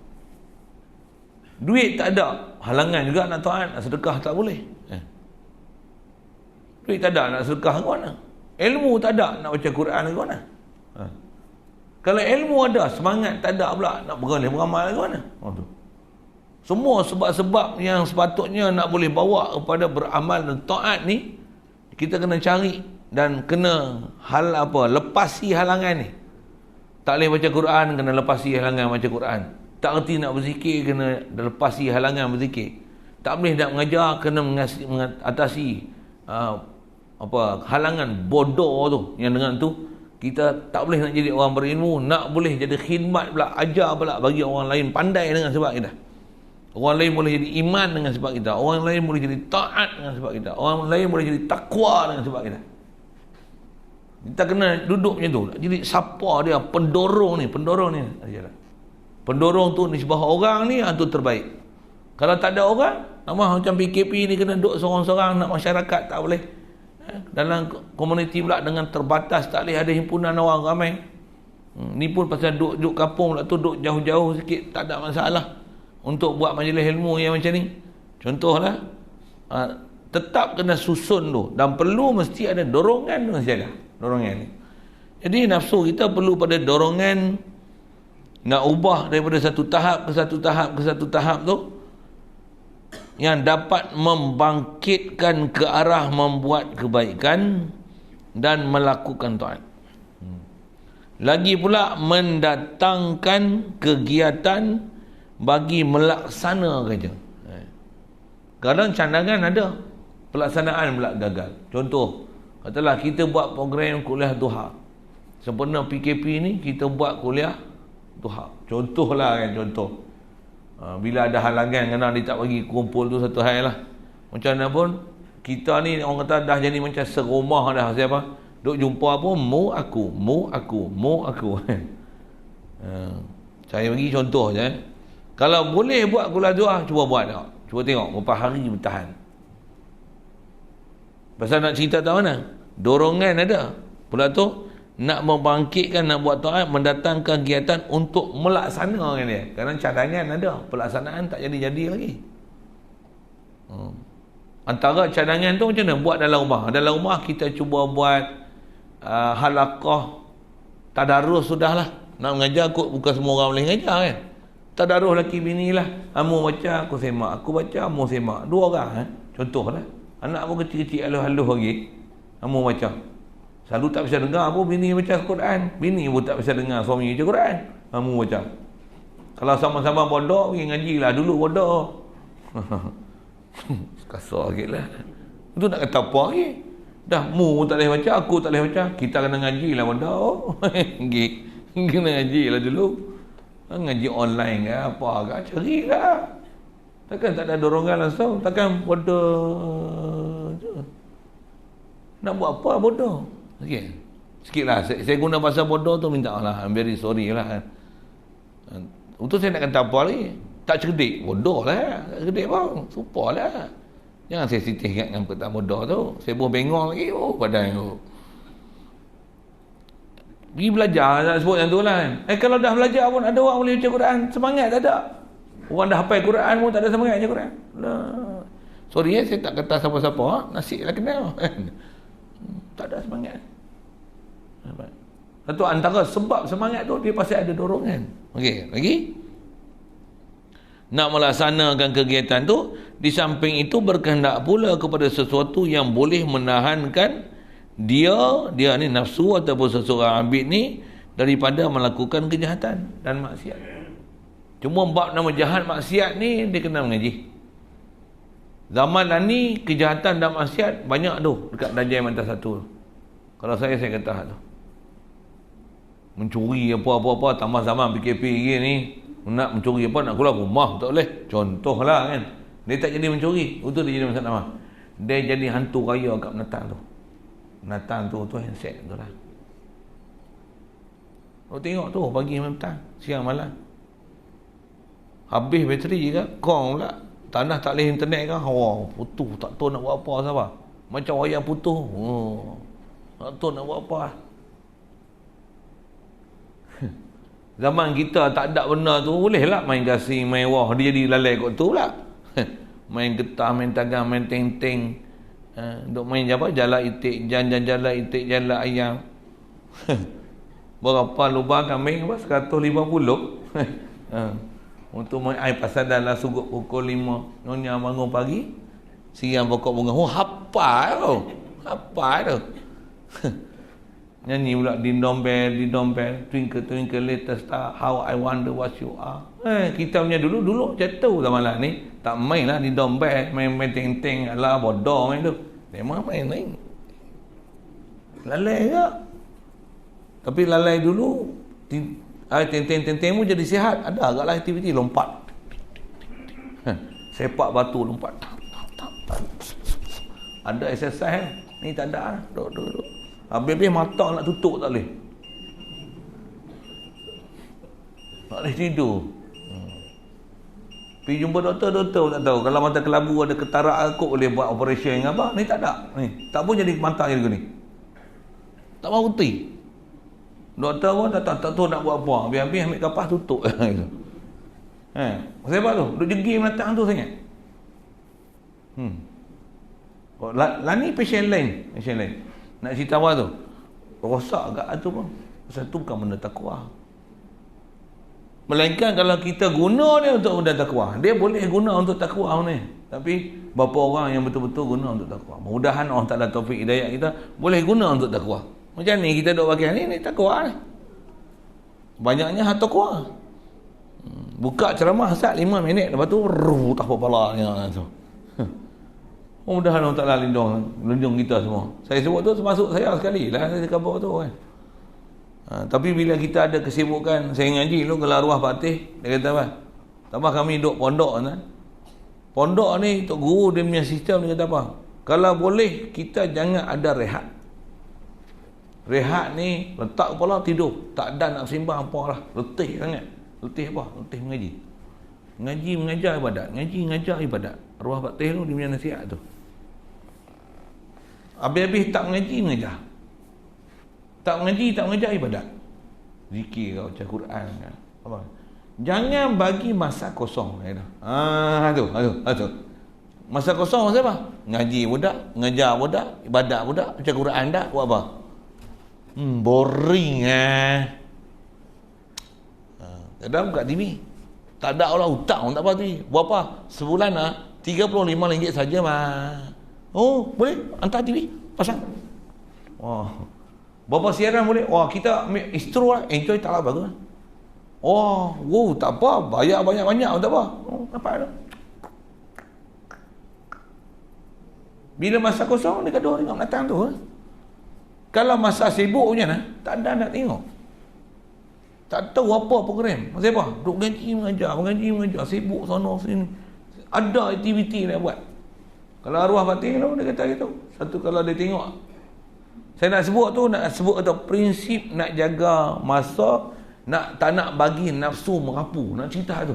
Duit tak ada, halangan juga nak taat, nak sedekah tak boleh. Duit tak ada, nak sedekah ke mana? Ilmu tak ada, nak baca Quran ke mana? Kalau ilmu ada, semangat tak ada pula, nak beramal ke mana? Semua sebab-sebab yang sepatutnya nak boleh bawa kepada beramal dan taat ni, kita kena cari dan kena lepasi halangan ni. Tak boleh baca Quran, kena lepasi halangan baca Quran. Tak erti nak berzikir, kena lepasi halangan berzikir. Tak boleh nak mengajar, kena mengatasi halangan bodoh tu. Yang dengan tu kita tak boleh nak jadi orang berilmu, nak boleh jadi khidmat pula, ajar pula bagi orang lain pandai dengan sebab kita. Orang lain boleh jadi iman dengan sebab kita, orang lain boleh jadi taat dengan sebab kita, orang lain boleh jadi takwa dengan sebab kita. Kita kena duduk macam tu. Jadi siapa dia pendorong ni pendorong tu nisbah orang ni, tu terbaik. Kalau tak ada orang, macam PKP ni kena duduk seorang-seorang, nak masyarakat tak boleh. Dalam komuniti pula dengan terbatas, tak boleh ada himpunan orang ramai. Ni pun pasal duduk kampung pula tu, duduk jauh-jauh sikit, tak ada masalah untuk buat majlis ilmu yang macam ni. Contohlah, tetap kena susun tu, dan perlu mesti ada dorongan tu saja. Dorongan ni. Jadi nafsu kita perlu pada dorongan nak ubah daripada satu tahap ke satu tahap tu, yang dapat membangkitkan ke arah membuat kebaikan dan melakukan taat. Lagi pula mendatangkan kegiatan bagi melaksana kerja. Kadang cadangan ada, pelaksanaan pula gagal. Contoh, katalah kita buat program kuliah duha. Sempena PKP ni kita buat kuliah duha. Contohlah kan, contoh. Bila ada halangan kena dia tak bagi kumpul tu satu hal lah. Macam mana pun kita ni orang kata dah jadi macam serumah dah. Siapa duk jumpa apa mu aku saya bagi contoh je. Kalau boleh buat kuladua, cuba buat tak. Cuba tengok berapa hari bertahan. Pasal nak cerita tahu mana? Dorongan ada. Pula tu nak membangkitkan, nak buat taat, mendatangkan kegiatan untuk melaksanakan dia. Kerana cadangan ada, pelaksanaan tak jadi-jadi lagi. Antara cadangan tu macam mana? Buat dalam rumah. Dalam rumah kita cuba buat halaqah tadarus sudahlah. Nak mengajar bukan semua orang boleh mengajar kan. Tadarus laki bini lah. Amu baca, aku semak. Aku baca, amu semak. Dua orang contohlah. Anak pun kecil-kecil halus-halus lagi. Amu baca. Selalu tak bisa dengar pun bini baca Quran. Bini pun tak bisa dengar suami baca Quran. Amu baca. Kalau sama-sama bodoh, pergi ngaji lah dulu bodoh. Kasar sikit lah. Itu nak kata apa lagi? Dah mu tak boleh baca, aku tak boleh baca. Kita kena ngaji lah bodoh. Kena ngaji lah dulu. Ngaji online ke apa ke, carilah. Takkan tak ada dorongan langsung. Takkan bodoh je. Nak buat apa bodoh? Okey. Sikitlah saya guna bahasa bodoh tu minta Allah. I'm very sorry lah. Untuk saya nak kata apa lagi? Tak cerdik, bodoh lah. Tak cerdik pun, super lah. Jangan saya sitih dengan perkataan bodoh tu. Saya pun bengong lagi, badan tu. Pergi belajar, tak sebut yang tu lah kan. Kalau dah belajar pun ada orang boleh baca Quran, semangat tak ada. Orang dah hafal Quran pun tak ada semangat baca Quran. Lah. Sorry saya tak kata siapa-siapa, nasib lah kenal. Tak ada semangat. Satu antara sebab semangat tu dia pasti ada dorongan. Okey, lagi nak melaksanakan kegiatan tu, di samping itu berkehendak pula kepada sesuatu yang boleh menahankan dia ni nafsu ataupun seseorang abid ni daripada melakukan kejahatan dan maksiat. Cuma bab nama jahat maksiat ni dia kena mengaji. Zaman ni kejahatan dan maksiat banyak tu dekat darjah yang atas satu. Kalau saya kata tu. Mencuri apa-apa tambah zaman PKP ni, nak mencuri apa, nak keluar rumah tak boleh. Contohlah kan. Dia tak jadi mencuri, itu dia jadi masalah. Dia jadi hantu raya kat penatang tu. Penatang tu handset tu lah. Oh tengok tu pagi petang, siang malam. Habis bateri ke, kong pula. Tanah tak boleh internet kan, putus, tak tahu nak buat apa sahabat. Macam wayang putus. Tak tahu nak buat apa. Zaman kita tak ada benda tu, bolehlah main gasing, main wah, dia jadi lalai kot tu pula. Main getah, main tagang, main teng-teng. Duk main apa? Jala itik, jala itik, jala ayam. Berapa lubang kambing apa? 150. Untuk main air pasal dalam sugut pukul 5. Nyonya bangun pagi, siang pokok bunga. Hafal tu. Hafal tu. Nyanyi pula dindom bell, twinkle twinkle little star, how I wonder what you are. Kita punya dulu jatuh zaman lah ni. Tak main lah dindom bell, main teng-teng ala bodoh main tu. Memang main lain. Lalai ke? Tapi lalai dulu teng-teng pun jadi sihat. Ada agaklah aktiviti lompat. Sepak batu lompat. Ada exercise ni tak ada. Duduk. Habis mata nak tutup tak boleh. Tak boleh tidur. Pergi jumpa doktor tak tahu. Kalau mata kelabu ada ketarak akut boleh buat operation dengan apa. Ni tak ada. Ni tak pun jadi mata je ni. Tak mahu putih. Doktor pun tak tahu nak buat apa. Habis ambil kapas tutup. Sebab tu duk jegi menatang tu sangat. Ni pasien lain. Nak cerita apa tu? Rosak kat tu pun. Pasal tu bukan benda takwa. Melainkan kalau kita guna dia untuk benda takwa. Dia boleh guna untuk takwa ni. Tapi berapa orang yang betul-betul guna untuk takwa. Mudah-mudahan Allah Ta'ala taufik hidayah kita boleh guna untuk takwa. Macam ni kita duk pakai ni takwa ni. Banyaknya hak takwa. Buka ceramah Ustaz 5 minit, lepas tu tak apa palanya tu. Mudah-mudahan Allah Ta'ala lindung kita semua. Saya sebut tu termasuk saya sekali lah, saya khabar tu kan. Tapi bila kita ada kesibukan, saya ngaji dulu kalau arwah Fatih, dia kata apa? Tambah kami duduk pondok kan. Pondok ni tok guru dia punya sistem dia kata apa? Kalau boleh kita jangan ada rehat. Rehat ni letak kepala tidur, tak ada nak sembang apa lah. Letih sangat. Letih apa? Letih mengaji. Ngaji mengajar ibadat, ngaji mengajar ibadat. Arwah Fatih tu dia punya nasihat tu. Habis-habis tak mengaji mengajar. Tak mengaji tak mengajar ibadat. Zikir kau baca Quran kan. Apa? Jangan bagi masa kosong. Tu. Masa kosong masa apa? Ngaji budak, mengajar budak, ibadat budak, baca Quran dak, buat apa? Boring kadang buka TV. Tak ada orang hutang, tak apa TV. Buat apa? Sebulan RM35 saja mah. Oh, boleh hantar TV, pasang. Wah. Berapa siaran boleh? Wah, kita ambil istro lah, enjoy tak lah bagus. Oh, tak apa, bayar banyak-banyak tak apa. Oh, nampak tak? Bila masa kosong dekat dia tengok datang tu. Kalau masa sibuk punya tak ada nak tengok. Tak tahu apa program. Pasal apa? Duk mengaji mengajar, sibuk sana sini. Ada aktiviti nak buat. Kalau arwah Fatih tu dia kata gitu. Satu kalau dia tengok. Saya nak sebut atau prinsip nak jaga masa, tak nak bagi nafsu merapu. Nak cerita tu.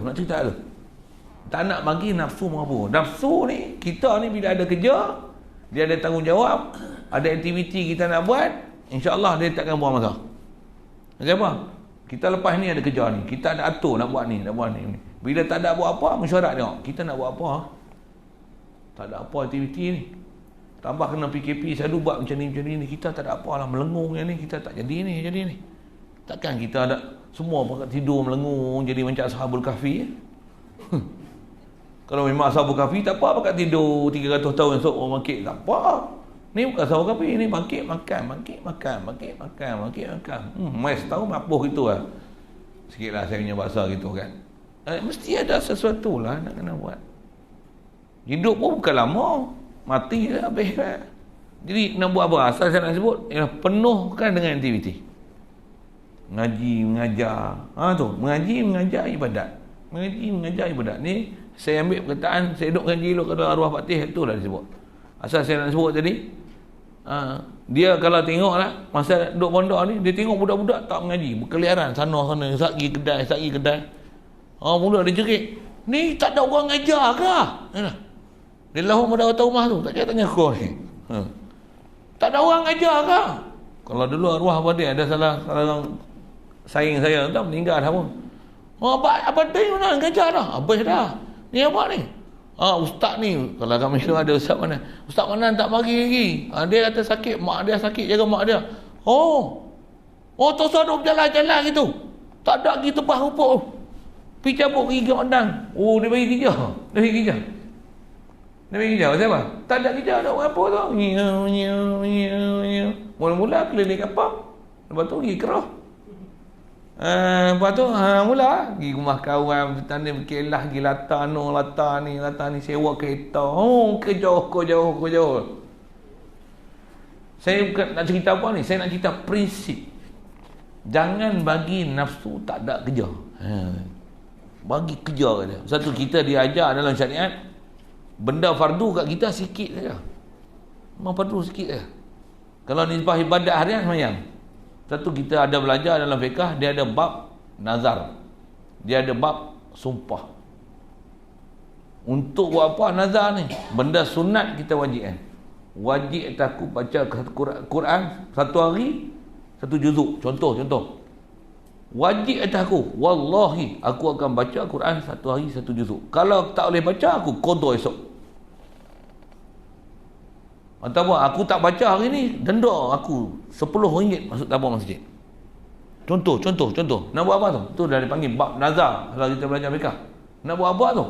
Tak nak bagi nafsu merapu. Nafsu ni, kita ni bila ada kerja, dia ada tanggungjawab, ada aktiviti kita nak buat, insya-Allah dia takkan buang masa. Macam apa? Kita lepas ni ada kerja ni, kita ada atur nak buat ni. Bila tak ada buat apa, mesyuarat tengok. Kita nak buat apa? Tak ada apa aktiviti ni. Tambah kena PKP, selalu buat macam ni. Kita tak ada apa lah, melengung yang ni, kita tak jadi ni. Takkan kita ada semua pakai tidur melengung jadi macam Ashabul Kahfi. Kalau memang Ashabul Kahfi tak apa pakai tidur 300 tahun esok orang bangkit, tak apa. Ni bukan Ashabul Kahfi, ni bangkit makan. Mai setahun mapuh gitu lah. Sikitlah saya punya bahasa gitu kan. Mesti ada sesuatu lah nak kena buat. Hidup pun bukan lama, mati dah habis kan. Jadi nak buat apa? Asal saya nak sebut ialah penuhkan dengan aktiviti. Ngaji, mengajar. Mengaji, mengajar ibadat. Mengaji, mengajar ibadat. Ni saya ambil perkataan, saya duduk ngaji dulu kata arwah Fatih, itulah disebut. Asal saya nak sebut tadi, dia kalau tengok lah, masa duduk pondok ni, dia tengok budak-budak tak mengaji, berkeliaran sana-sana, sat pergi kedai. Mula dia jerit, ni tak ada orang ngajar ke? Dia lahum pada atas rumah tu, tak tanya kau ni. Tak ada orang ngajar ke? Kalau dulu arwah Fatih ada salah saing saya tak meninggal dah pun. Abang dia mana ngajar dah? Habis dah. Ni apa ni? Ustaz ni, kalau kami tu ada ustaz mana? Ustaz mana tak bagi lagi. Dia kata sakit, mak dia sakit, jaga mak dia. Tu duduk berjalan-jalan gitu. Tak ada lagi tebah rumput. Pergi cabut pergi ondang. Dia bagi kerja. Dia bagi kerja. Siapa? Tak ada kerja, tak buat apa tu. Mula-mula keliling kapal. Lepas tu pergi kerah. Lepas tu mula pergi rumah kawan, bertanding berkelah, pergi lata ni sewa kereta. Kejauh. Saya bukan nak cerita apa ni, saya nak cerita prinsip. Jangan bagi nafsu tak ada kerja. Bagi kerja saja. Satu, kita diajar dalam syariat, benda fardu kat kita sikit saja. Memang fardu sikit saja. Kalau nisbah ibadat harian semayang. Satu, kita ada belajar dalam fiqah, dia ada bab nazar, dia ada bab sumpah. Untuk buat apa nazar ni? Benda sunat kita wajib wajib aku baca Quran satu hari satu juzuk. Contoh wajib atas aku, wallahi aku akan baca Quran satu hari satu juzuk. Kalau tak boleh baca, aku qada esok. Atau aku tak baca hari ni, denda aku RM10 masuk tabung masjid. Contoh. Nak buat apa tu? Tu dah dipanggil bab nazar kalau kita belajar fiqh. Nak buat apa tu?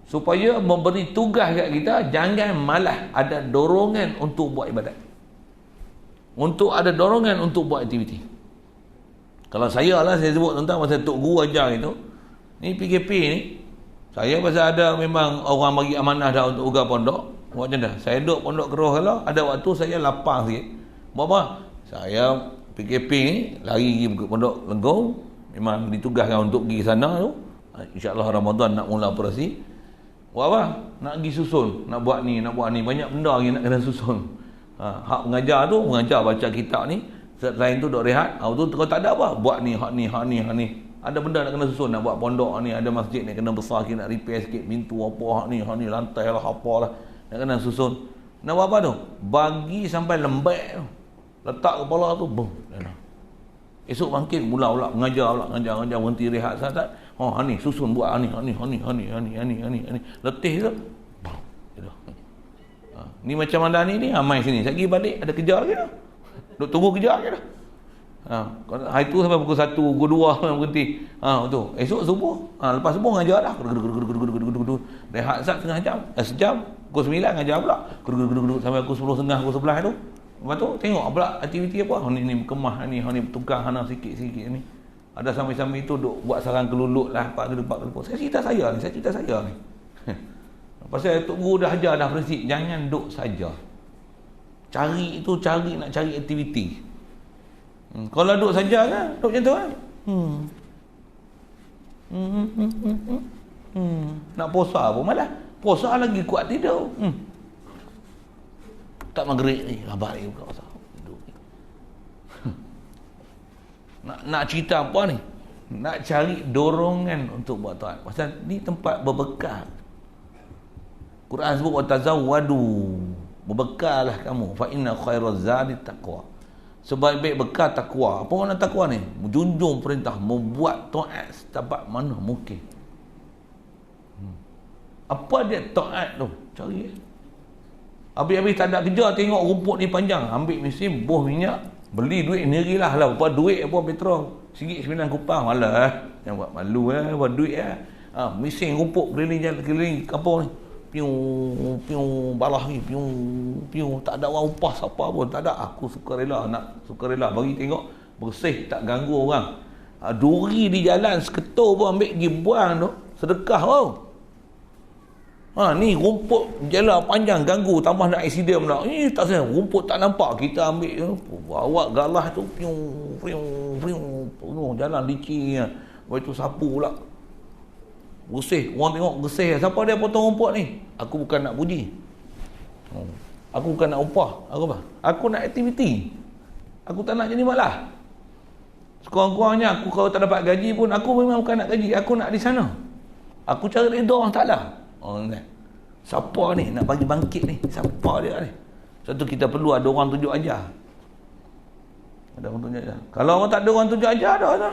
Supaya memberi tugas kat kita, jangan malas ada dorongan untuk buat ibadat. Untuk ada dorongan untuk buat aktiviti. Kalau saya sebut tentang masa Tok Guru ajar itu, ni PKP ni, saya pasal ada memang orang bagi amanah dah untuk ugar pondok. Buat macam dah. Saya duduk pondok Keroh kalau ada waktu saya lapang sikit. Buat apa? Saya PKP ni lari pergi pondok Lenggong, memang ditugaskan untuk pergi sana tu. InsyaAllah Ramadan nak mula operasi. Buat apa? Nak pergi susun, nak buat ni, banyak benda lagi nak kena susun. Hak mengajar tu, mengajar baca kitab ni, selain tu duk rehat. Tu kalau tak ada apa, buat ni, hak ni. Ada benda nak kena susun, nak buat pondok ni, ada masjid ni kena besar sikit, nak repair sikit pintu apa, hak ni, lantai lah, apalah, nak kena susun. Nak buat apa tu? Bagi sampai lembek tu. Letak kepala tu, boom. Esok bangkit, mula mengajar, berhenti rehat saat. Ni susun buat ni. Letih tu. Ni macam anda ni amai sini. Saya pergi balik ada kerja lagi dah. Duk tunggu kerja lagi dah. Hari tu sampai pukul 1, pukul 2 berhenti. Tu. Esok subuh, lepas subuh mengajar dah. Rehat sejam. Pukul 9 mengajar pula. Sampai pukul 10.30, pukul 11 tu. Lepas tu tengok pula aktiviti apa. Ni berkemah ni tukang sikit-sikit ni. Ada sambil-sambil itu duk buat sarang kelulut lah, pak kedua. Saya cerita saya ni. Pasal Tok Guru dah ajar dah prinsip, jangan duk saja. Cari aktiviti. Kalau duk saja kan, duk macam tu kan. Nak puasa pun malah. Puasa lagi kuat tidur. Tak maghrib ni, lambat lagi buka puasa. Nak cerita apa ni? Nak cari dorongan untuk buat taat. Pasal ni tempat berbekal. Quran sebut watazawwadu. Berbekallah kamu. Fa inna khairaz zadi taqwa. Sebaik-baik bekal takwa. Apa makna takwa ni? Menjunjung perintah, membuat taat setabat mana mungkin. Apa dia taat tu? Cari. Habis-habis tak ada kerja, tengok rumput ni panjang, ambil mesin, buh minyak, beli duit sendirilah lah. Apa duit apa petrol? RM1.9 kupang. Alah, yang buat malu buat duit mesin rumput keliling kampung ni. Piu balah ni, piu tak ada orang upah siapa pun, tak ada. Aku sukarela bagi tengok bersih, tak ganggu orang. Duri di jalan seketul pun ambil pergi buang tu, sedekah tau. Ni rumput jalan panjang ganggu, tambah nak aksiden pula. Tak sayang, rumput tak nampak, kita ambil bawa galah tu, jalan licin. Lepas tu sapu pula, bersih. Orang tengok bersih. Siapa dia potong rumput ni? Aku bukan nak puji, aku bukan nak upah. Aku nak aktiviti. Aku tak nak jadi malah. Sekurang-kurangnya aku kalau tak dapat gaji pun, aku memang bukan nak gaji, aku nak di sana. Aku cari redha orang Ta'ala. Siapa ni nak bagi bangkit ni? Siapa dia ni? Satu kita perlu ada orang tunjuk ajar. Kalau orang tak ada orang tunjuk ajar, ada.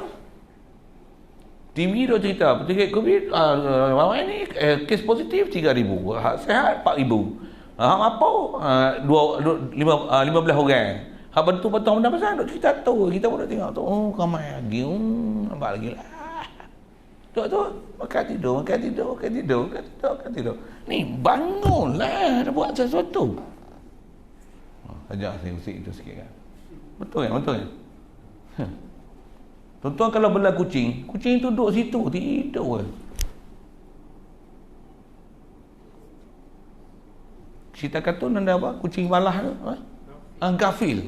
TV dah cerita penyakit COVID ni kes positif 3,000, sihat 4,000, apa 15 orang. Hak bantu potong benda pasal duk cerita tu, kita pun dah tengok tu. Ramai lagi, nampak lagi lah. Tu makan tidur. Ni bangunlah, dah buat sesuatu. Ajar saya usik itu sikit kan. Betul kan? Tuan-tuan kalau bela kucing tu duduk situ tidur. Cerita kartun ada apa? Kucing balah tu. Gafil.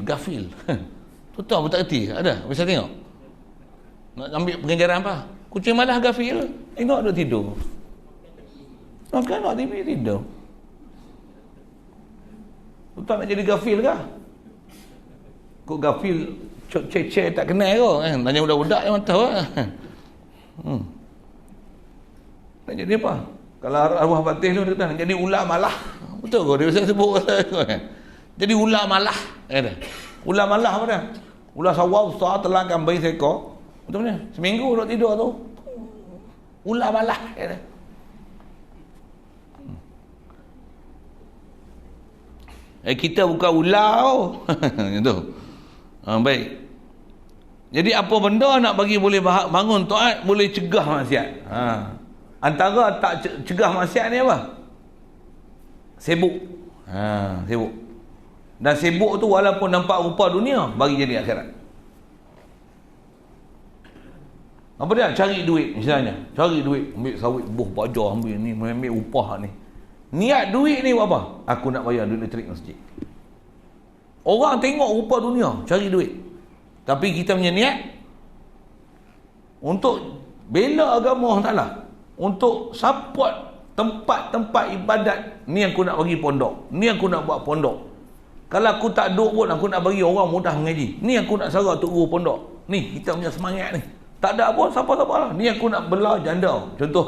Tuan-tuan pun tak erti. Ada? Bisa tengok? Nak ambil pengajaran apa? Kucing malah gafil. Tengok duduk tidur. Nak TV tidur. Tuan-tuan nak jadi gafil kah? Kok gafil cek tak kenal ke kan? Tanya budak-budak yang tahu lah. Nak jadi apa? Kalau arwah batin tu nak jadi ular malah. Betul ke? Dia biasa sebut kan? Jadi ular malah. Ular malah apa dia? Ular sawah besar telangkan bayi seekor. Betul ni? Seminggu duduk tidur tu. Ular malah. Kita bukan ular tu. Baik. Jadi apa benda nak bagi boleh bangun taat, boleh cegah maksiat. Antara tak cegah maksiat ni apa? Sibuk. Sibuk. Dan sibuk tu walaupun nampak rupa dunia, bagi jadi akhirat. Apa dia? Cari duit misalnya. Cari duit, ambil sawit, buh baja, ambil ni, ambil upah ni. Niat duit ni buat apa? Aku nak bayar duit elektrik masjid. Orang tengok rupa dunia, cari duit. Tapi kita punya niat untuk bela agama Allah Ta'ala. untuk support tempat-tempat ibadat. Ni aku nak bagi pondok, ni aku nak buat pondok. Kalau aku tak duduk pun aku nak bagi orang mudah mengaji. Ni aku nak sarah untuk guru pondok. Ni kita punya semangat ni. Tak ada apa, siapa-siapa lah. Ni aku nak belah janda. Contoh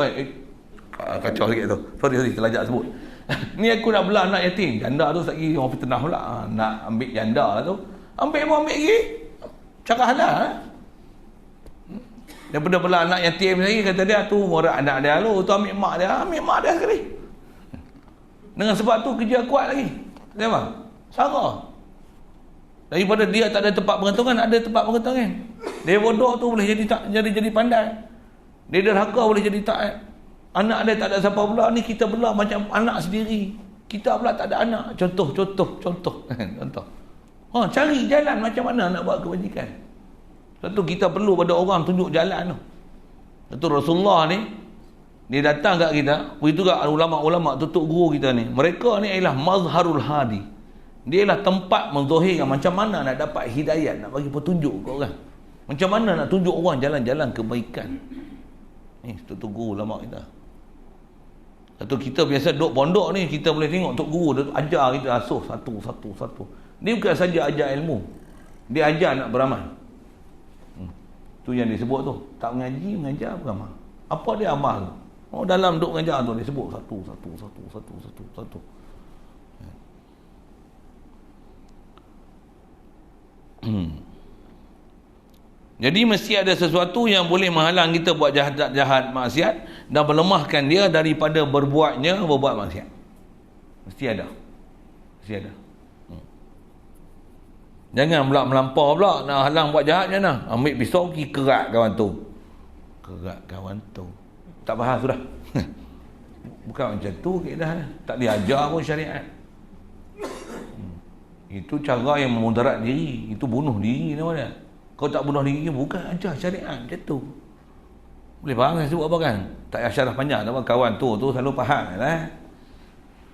kacau sikit tu. Sorry terlajak sebut. Ni aku nak belah anak yatim. Janda tu lagi orang fitnah pula. Nak ambil janda lah tu. Ambil pun ambil lagi. Cakap halal. Daripada belah anak yatim lagi, kata dia tu morat anak dia lu, tu ambil mak dia sekali. Dengan sebab tu kerja kuat lagi. Dia apa? Sarah. Daripada dia tak ada tempat pengetungan, ada tempat pengetungan. Dia bodoh tu boleh jadi pandai. Dia derhaka boleh jadi taat. Anak dia tak ada siapa pula, ni kita belah macam anak sendiri. Kita pula tak ada anak. Contoh. Cari jalan macam mana nak buat kebajikan. Satu kita perlu pada orang tunjuk jalan tu. Satu Rasulullah ni, dia datang kat kita, begitu kat ulama-ulama tutup guru kita ni. Mereka ni ialah mazharul hadi. Dia ialah tempat menzahirkan macam mana nak dapat hidayat, nak bagi petunjuk ke orang. Macam mana nak tunjuk orang jalan-jalan kebaikan. Ni tutup guru ulama kita. Satu kita biasa duduk pondok ni, kita boleh tengok tok guru dia ajar kita asuh satu. Dia bukan saja ajar ilmu. Dia ajar nak beramal. Tu yang disebut tu, tak mengaji, mengajar beramal. Apa dia amal tu? Oh, dalam duk mengajar tu dia sebut satu. Jadi mesti ada sesuatu yang boleh menghalang kita buat jahat maksiat dan melemahkan dia daripada berbuat maksiat. Mesti ada. Jangan pula melampau pula nak halang buat jahat je nah. Ambil pisau pergi kerat kawan tu. Tak bahas sudah. Bukan macam tu keadaan. Tak diajar pun syariat. Itu cara yang memudarat diri. Itu bunuh diri nama dia. Kau tak bunuh diri bukan ajar syariat macam tu. Boleh faham saya sebut apa kan? Tak payah syarah panjang. Kawan tu selalu faham lah.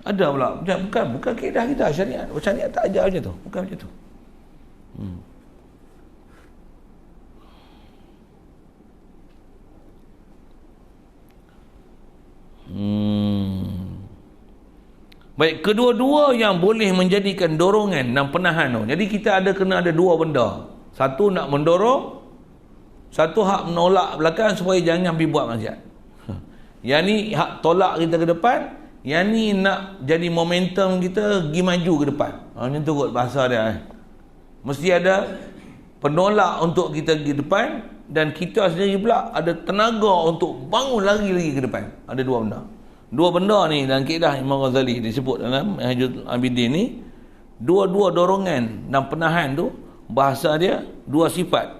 Ada pula. Bukan keadaan kita syariat. Syariat tak ajar macam tu. Bukan macam tu. Baik, kedua-dua yang boleh menjadikan dorongan dan penahan tu. Jadi kita kena ada dua benda. Satu nak mendorong, satu hak menolak belakang supaya jangan pergi buat maksiat. Yang ni hak tolak kita ke depan, yang ni nak jadi momentum kita pergi maju ke depan. Macam tu kot bahasa dia. Mesti ada penolak untuk kita pergi depan, dan kita sendiri pula ada tenaga untuk bangun lagi ke depan. Ada dua benda ni dalam kaedah Imam Ghazali disebut dalam Minhajul Abidin ni. Dua dorongan dan penahan tu, bahasa dia dua sifat.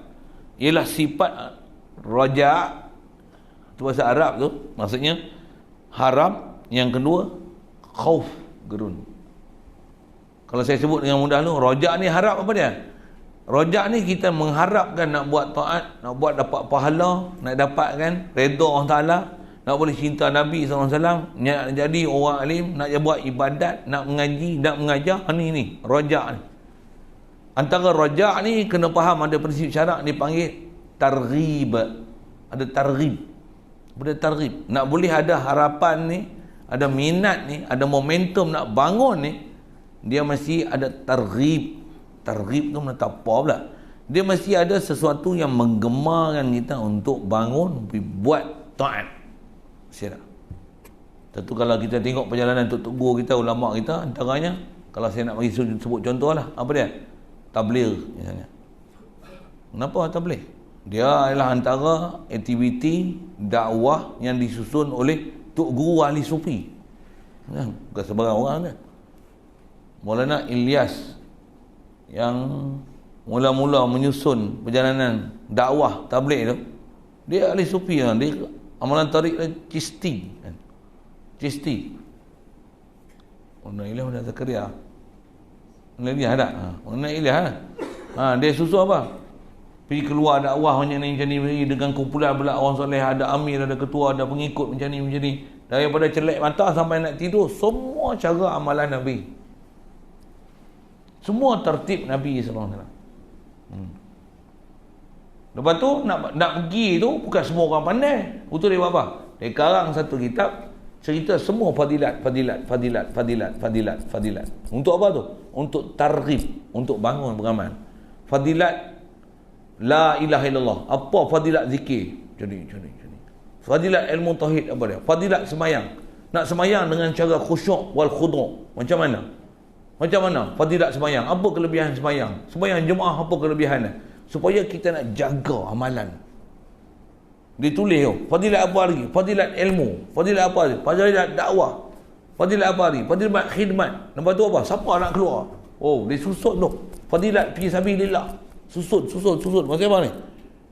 Ialah sifat raja, tu bahasa Arab tu, maksudnya harap. Yang kedua khauf, gerun. Kalau saya sebut dengan mudah tu, rojak ni harap apa dia? Rojak ni kita mengharapkan nak buat taat, nak buat dapat pahala, nak dapatkan redha Allah Ta'ala, nak boleh cinta Nabi SAW, nak jadi orang alim, nak buat ibadat, nak mengaji, nak mengajar. Ni rojak ni. Antara rojak ni kena faham ada prinsip syarak dipanggil targhib. Ada targhib. Ada targhib. Nak boleh ada harapan ni, ada minat ni, ada momentum nak bangun ni, dia mesti ada targhib. Targhib tu mana tak apa pula. Dia mesti ada sesuatu yang menggemarkan kita untuk bangun, buat taat. Mesti ada. Tentu kalau kita tengok perjalanan Tok Guru kita, ulama kita, antaranya, kalau saya nak bagi sebut contoh lah, apa dia? Tabligh misalnya. Kenapa tabligh? Dia adalah antara aktiviti dakwah yang disusun oleh Tok Guru ahli sufi. Bukan sebarang orang dia. Maulana Ilyas yang mula-mula menyusun perjalanan dakwah tabligh tu, dia ahli sufi lah. Dia amalan tarik Chisti. Maulana Ilyas dah Zakaria. Maulana Ilyas ada. Maulana Ilyas dia susun apa? Pergi keluar dakwah macam ni dengan kumpulan pula orang soleh, ada amir, ada ketua, ada pengikut macam ni. Daripada celak mata sampai nak tidur, semua cara amalan Nabi. Semua tertib Nabi SAW. Lepas tu nak pergi tu bukan semua orang pandai. Betul dia buat apa? Dia karang satu kitab cerita semua fadilat. Untuk apa tu? Untuk targhib, untuk bangun beramal. Fadilat la ilaha illallah. Apa fadilat zikir? Jadi. Fadilat ilmu tauhid apa dia? Fadilat semayang. Nak semayang dengan cara khusyuk wal khudu'. Macam mana? Fadilat semayang. Apa kelebihan semayang? Semayang jemaah apa kelebihannya? Supaya kita nak jaga amalan. Ditulis tu. Fadilat apa lagi? Fadilat ilmu. Fadilat apa lagi? Fadilat dakwah. Fadilat apa lagi? Fadilat khidmat. Lepas tu apa? Siapa nak keluar? Oh, dia susun tu. Fadilat fi sabilillah. Susun. Maksud apa ni?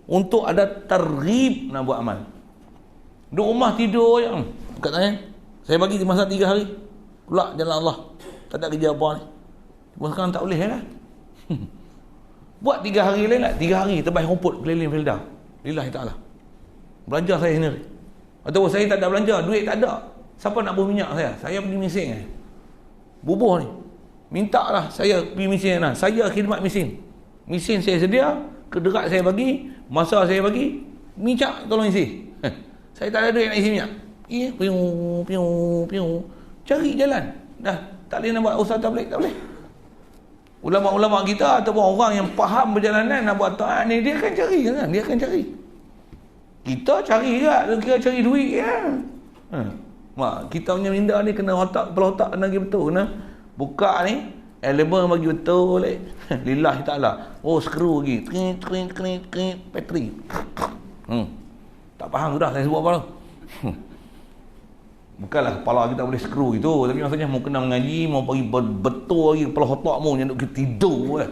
Untuk ada targhib nak buat amal. Duduk rumah tidur je. Buka tangan. Saya bagi masa 3 hari. Pulak jalan Allah. Tak ada kerja apa ni. Cuma sekarang tak boleh lah. Buat 3 hari lain lah. 3 hari terbaik rumput keliling Felda. Lillahi ta'ala. Belanja saya sendiri. Ataupun saya tak ada belanja. Duit tak ada. Siapa nak bubuh minyak saya? Saya pergi mesin. Bubuh ni. Minta lah saya pergi mesin lah. Saya khidmat mesin. Mesin saya sedia. Kederat saya bagi. Masa saya bagi. Minyak tolong isi. Saya tak ada duit nak isi minyak. Piu. Cari jalan. Dah tak boleh nak buat usaha tak boleh. Ulama-ulama kita ataupun orang yang faham perjalanan nak buat taat ni, dia akan cari kan? Dia akan cari. Kita cari juga, kira cari duit kan. Kita punya minda ni kena kepala otak kena lagi betul. Kena buka ni elemen bagi betul lillahi ta'ala. Oh, skru lagi. Kring, bateri. Tak faham sudah saya sebut apa tu. Bukanlah kepala kita boleh skru gitu, tapi maksudnya mau kena mengaji, mau pergi betul lagi kepala otak mu yang duk tidur lah.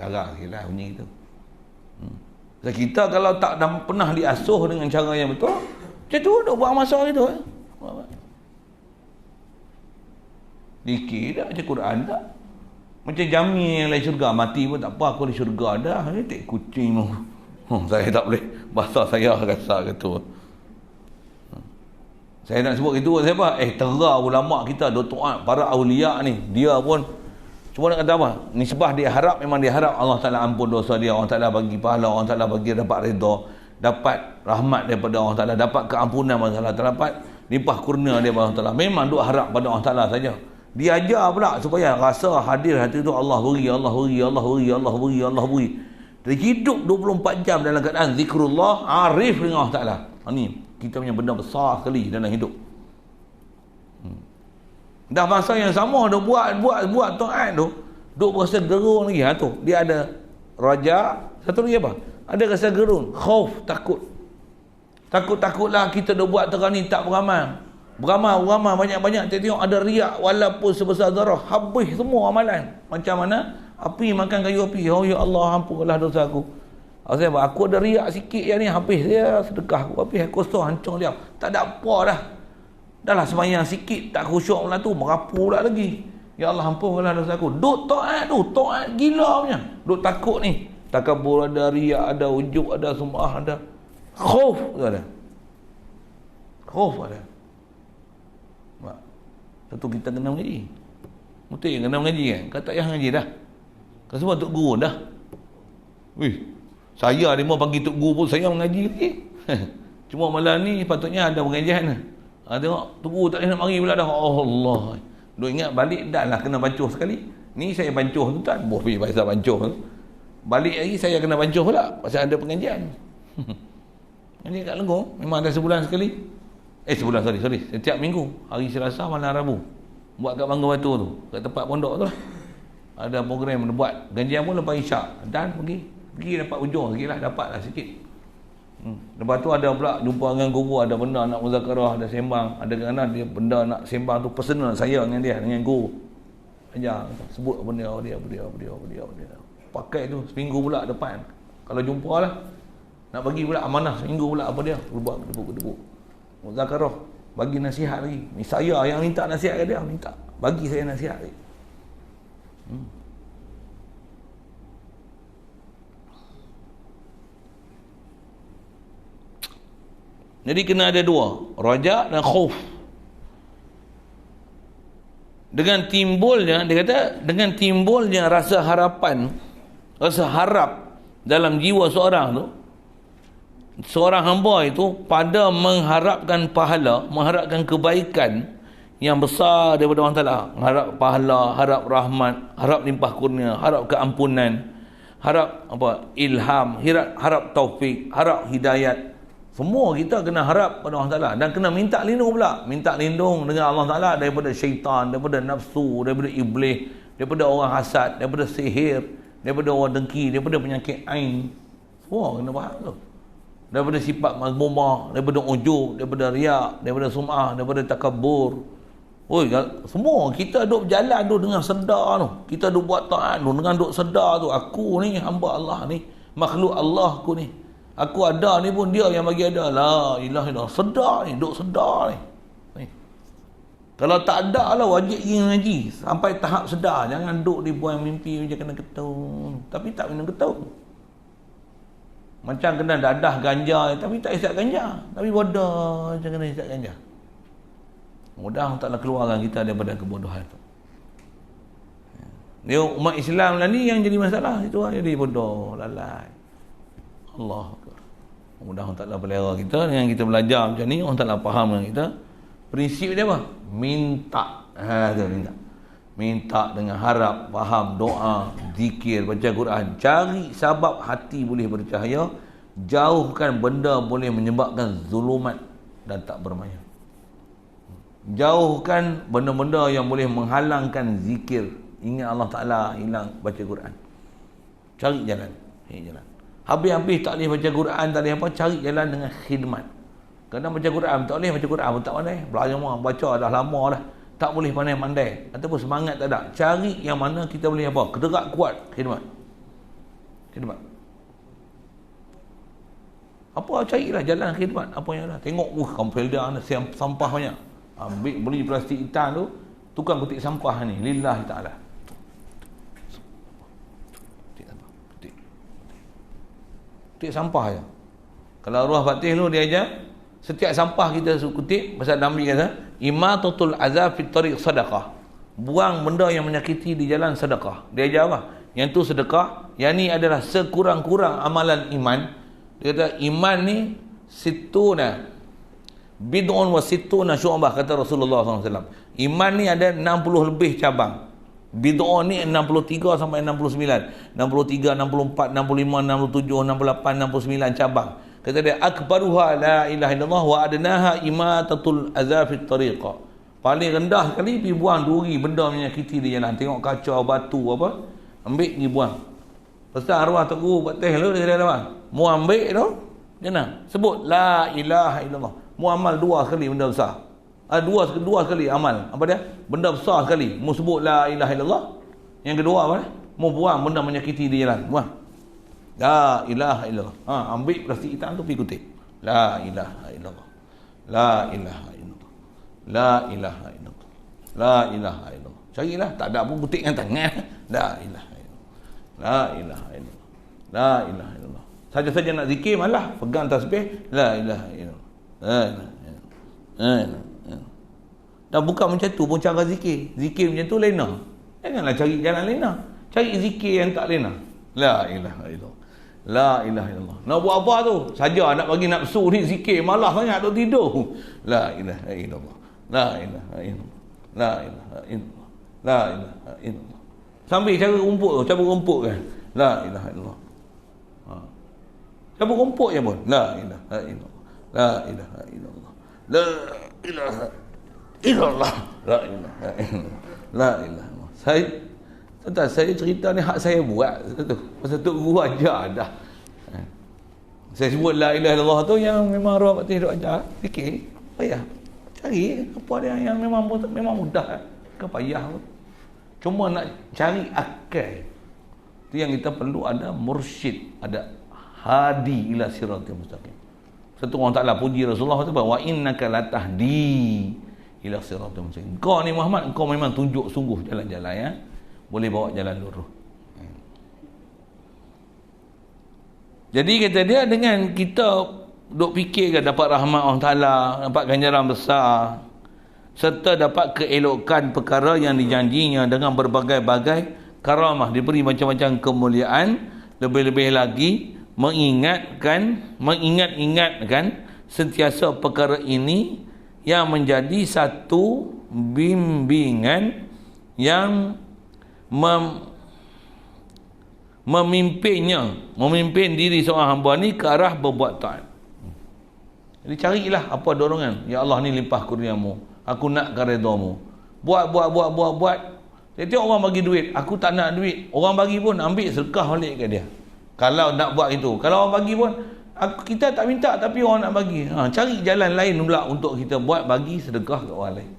Garang sikitlah bunyi gitu. Kita kalau tak pernah diasuh dengan cara yang betul, macam tu duk buat masa gitu. Dikir dah macam Quran tak. Macam Jami yang lain syurga, mati pun tak apa, aku di syurga dah. Tak kucing tu. Saya tak boleh, bahasa saya rasa gitu. Saya nak sebut gitu siapa? Tera ulama kita, Datuk para awliya ni, dia pun cuma nak kata apa? Nisbah dia harap, memang dia harap Allah Taala ampun dosa dia, Allah Taala bagi pahala, Allah Taala bagi dapat redha, dapat rahmat daripada Allah Taala, dapat keampunan masalah, dapat limpah kurnia daripada Allah Taala. Memang duk harap pada Allah Taala saja. Dia ajar pula supaya rasa hadir hati tu Allah beri. Dia hidup 24 jam dalam keadaan zikrullah, arif dengan Allah Taala. Ni kita punya benda besar sekali dalam hidup. Dah masa yang sama dah buat taat tu, duk berasa gerun lagi. Tu dia ada raja, satu lagi apa? Ada rasa gerun, khauf, takutlah kita dah buat terang ni tak beramal banyak-banyak, tengok ada riak walaupun sebesar zarah, habis semua amalan. Macam mana api makan kayu api. Oh ya Allah, ampunlah dosa aku. Aku ada riak sikit yang ni, habis dia sedekah aku, habis kosong, hancur dia. Tak ada apa dah. Dah lah sembahyang sikit tak khusyuk pula tu, merapu pula lagi. Ya Allah, ampunlah dosa aku. Duk taat tu, taat gila punya. Duk takut ni. Takabur ada, riak ada, ujub ada, sum'ah ada. Khauf ada. Satu kita kena mengaji. Betul yang kena mengaji kan? Kata yang mengaji dah. Kau semua tok guru dah. Saya dia mau panggil tok guru pun saya mengaji lagi. Cuma malam ni patutnya ada pengajian. Tengok tok guru tak boleh nak mari pula dah. Allah. Duk ingat balik dah lah kena bancuh sekali. Ni saya bancuh tu tak. Boh pergi pasal bancuh tu. Balik lagi saya kena bancuh pula pasal ada pengajian. Ini kat Lenggong memang ada sebulan sekali. Sorry. Setiap minggu hari Selasa malam Rabu buat kat Bangga Batu tu, kat tempat pondok tu lah. Ada program buat gajian pun lepas isyak dan pergi dapat ujung sikitlah, dapatlah sikit. Lepas tu ada pula jumpa dengan guru, ada benda nak muzakarah, ada sembang, ada kadang dia benda nak sembang tu personal saya dengan dia, dengan guru. Ajar sebut benda dia. Pakai tu seminggu pula depan. Kalau jumpa lah nak bagi pula amanah seminggu pula apa dia, buat gedebuk. Muzakarah, bagi nasihat lagi. Ni saya yang minta nasihat ke dia, minta. Bagi saya nasihat lagi. Jadi kena ada dua, raja dan khauf. Dengan timbulnya, dia kata, dengan timbulnya rasa harapan, rasa harap dalam jiwa seorang tu, seorang hamba itu pada mengharapkan pahala, mengharapkan kebaikan yang besar daripada Allah Ta'ala, harap pahala, harap rahmat, harap limpah kurnia, harap keampunan, harap ilham, harap taufik, harap hidayat. Semua kita kena harap pada Allah Ta'ala dan kena minta lindung pula. Minta lindung dengan Allah Ta'ala daripada syaitan, daripada nafsu, daripada iblis, daripada orang hasad, daripada sihir, daripada orang dengki, daripada penyakit ain. Semua kena faham tu. Daripada sifat mazmumah, daripada ujub, daripada riak, daripada sum'ah, daripada takabur. Semua kita duk berjalan tu dengan sedar tu. Kita duk buat taat tu dengan duk sedar tu. Aku ni hamba Allah ni, makhluk Allah aku ni. Aku ada ni pun dia yang bagi ada. La ilaha illallah. Sedar ni, duk sedar ni. Kalau tak ada lah wajib pergi ngaji sampai tahap sedar. Jangan duk dibuang mimpi macam kena ketung. Tapi tak minum ketung. Macam kena dadah ganja tapi tak isap ganja. Tapi bodoh macam kena isap ganja. Mudah taklah keluarkan kita daripada kebodohan tu. Dia umat Islam lah ni yang jadi masalah. Itu lah jadi bodoh, lalai. Allah Akbar. Mudah Allah Ta'ala pelihara kita dengan kita belajar macam ni. Allah Ta'ala faham dengan kita. Prinsip dia apa? Minta. Minta dengan harap, faham, doa, zikir, baca Quran. Cari sabab hati boleh bercahaya. Jauhkan benda boleh menyebabkan zulumat dan tak bermaya. Jauhkan benda-benda yang boleh menghalangkan zikir. Ingat Allah Ta'ala, hilang baca Quran. Cari jalan. Habis-habis tak boleh baca Quran, tak boleh apa, cari jalan dengan khidmat. Kadang baca Quran tak boleh, baca Quran pun tak pandai. Belajar baca dah lama dah, tak boleh pandai-pandai ataupun semangat tak ada. Cari yang mana kita boleh apa, kederak kuat khidmat. Apa carilah jalan khidmat, apa yang ada. Tengok kampelda ada sampah banyak. Ambil beli plastik hitam tu, tukang ketik sampah ni lillahi ta'ala. Kutip sampah je. Kalau Ruah Fatih tu dia ajar setiap sampah kita kutip, pasal Nabi kata imatatul azab fit tariq sadaqah. Buang benda yang menyakiti di jalan sedekah. Dia ajar apa? Yang tu sedekah, yang ni adalah sekurang-kurang amalan iman. Dia kata iman ni situna bid'un wa situna syu'bah, kata Rasulullah SAW. Iman ni ada 60 lebih cabang. Bid'ah ni 63 sampai 69, 63, 64, 65, 67, 68, 69 cabang. Kata dia akbaruha la ilaha illallah wa adnaha imatatul adza fit tariqa. Paling rendah sekali pergi buang duri benda menyakiti di jalan. Tengok kaca, batu apa, ambil pergi buang. Pasal arwah Tok Guru buat teh lu dia kata apa? Mu ambil tu, jangan sebut la ilaha illallah. Mu amal 2 kali benda besar. Dua sekali amal. Apa dia? Benda besar sekali. Mu sebut la ilaha illallah. Yang kedua apa? Mu buang benda menyakiti di jalan. Buang. La ilaha illallah. Ambil plastik hitam tu pergi kutip. La ilaha illallah. La ilaha illallah. La ilaha illallah. La ilaha illallah. Carilah, tak ada pun kutip dengan tangan. La ilaha illallah. La ilaha illallah. La ilaha illallah. Saja-saja nak zikir malah pegang tasbih la ilaha illallah. La ilaha illallah. Dan bukan macam tu pun cara zikir. Zikir macam tu lena. Janganlah cari jalan lena. Cari zikir yang tak lena. La ilaha illallah. La ilaha illallah. Nak buat apa tu? Saja nak bagi nafsu ni zikir. Malah sangat duk tidur. La ilaha illallah. La ilaha illallah. La ilaha illallah. La ilaha illallah. Sambil cara rumput tu. Cabut rumput kan. La ilaha illallah. Cabut rumput je pun. La ilaha illallah. La ilaha illallah. La ilaha illallah. La ilaha illallah. La ilaha illallah. Saya cerita ni hak saya buat tu. Pasal Tok Guru ajar dah. Saya sebut la ilaha illallah tu yang memang Ruah Fatih duk ajar. Fikir, payah. Cari apa dia yang memang mudah. Bukan payah pun. Cuma nak cari akal. Tu yang kita perlu ada mursyid, ada hadi ila siratal mustaqim. Satu orang Ta'ala puji Rasulullah tu, wa innaka latahdi ila siratal mustaqim. Kau ni Muhammad, kau memang tunjuk sungguh jalan-jalan ya. Boleh bawa jalan lurus. Jadi kata dia, dengan kita duk fikirkan dapat rahmat Allah Ta'ala, dapat ganjaran besar, serta dapat keelokan perkara yang dijanjinya dengan berbagai-bagai karamah, diberi macam-macam kemuliaan, lebih-lebih lagi mengingat-ingatkan sentiasa perkara ini yang menjadi satu bimbingan yang memimpin diri seorang hamba ni ke arah berbuat taat. Jadi carilah apa dorongan. Ya Allah, ni limpah kurniamu, aku nakkan redamu. Buat. Setiap orang bagi duit, aku tak nak duit. Orang bagi pun ambil sedekah balik ke dia. Kalau nak buat itu. Kalau orang bagi pun, kita tak minta tapi orang nak bagi. Cari jalan lain pula untuk kita buat, bagi sedekah ke orang lain.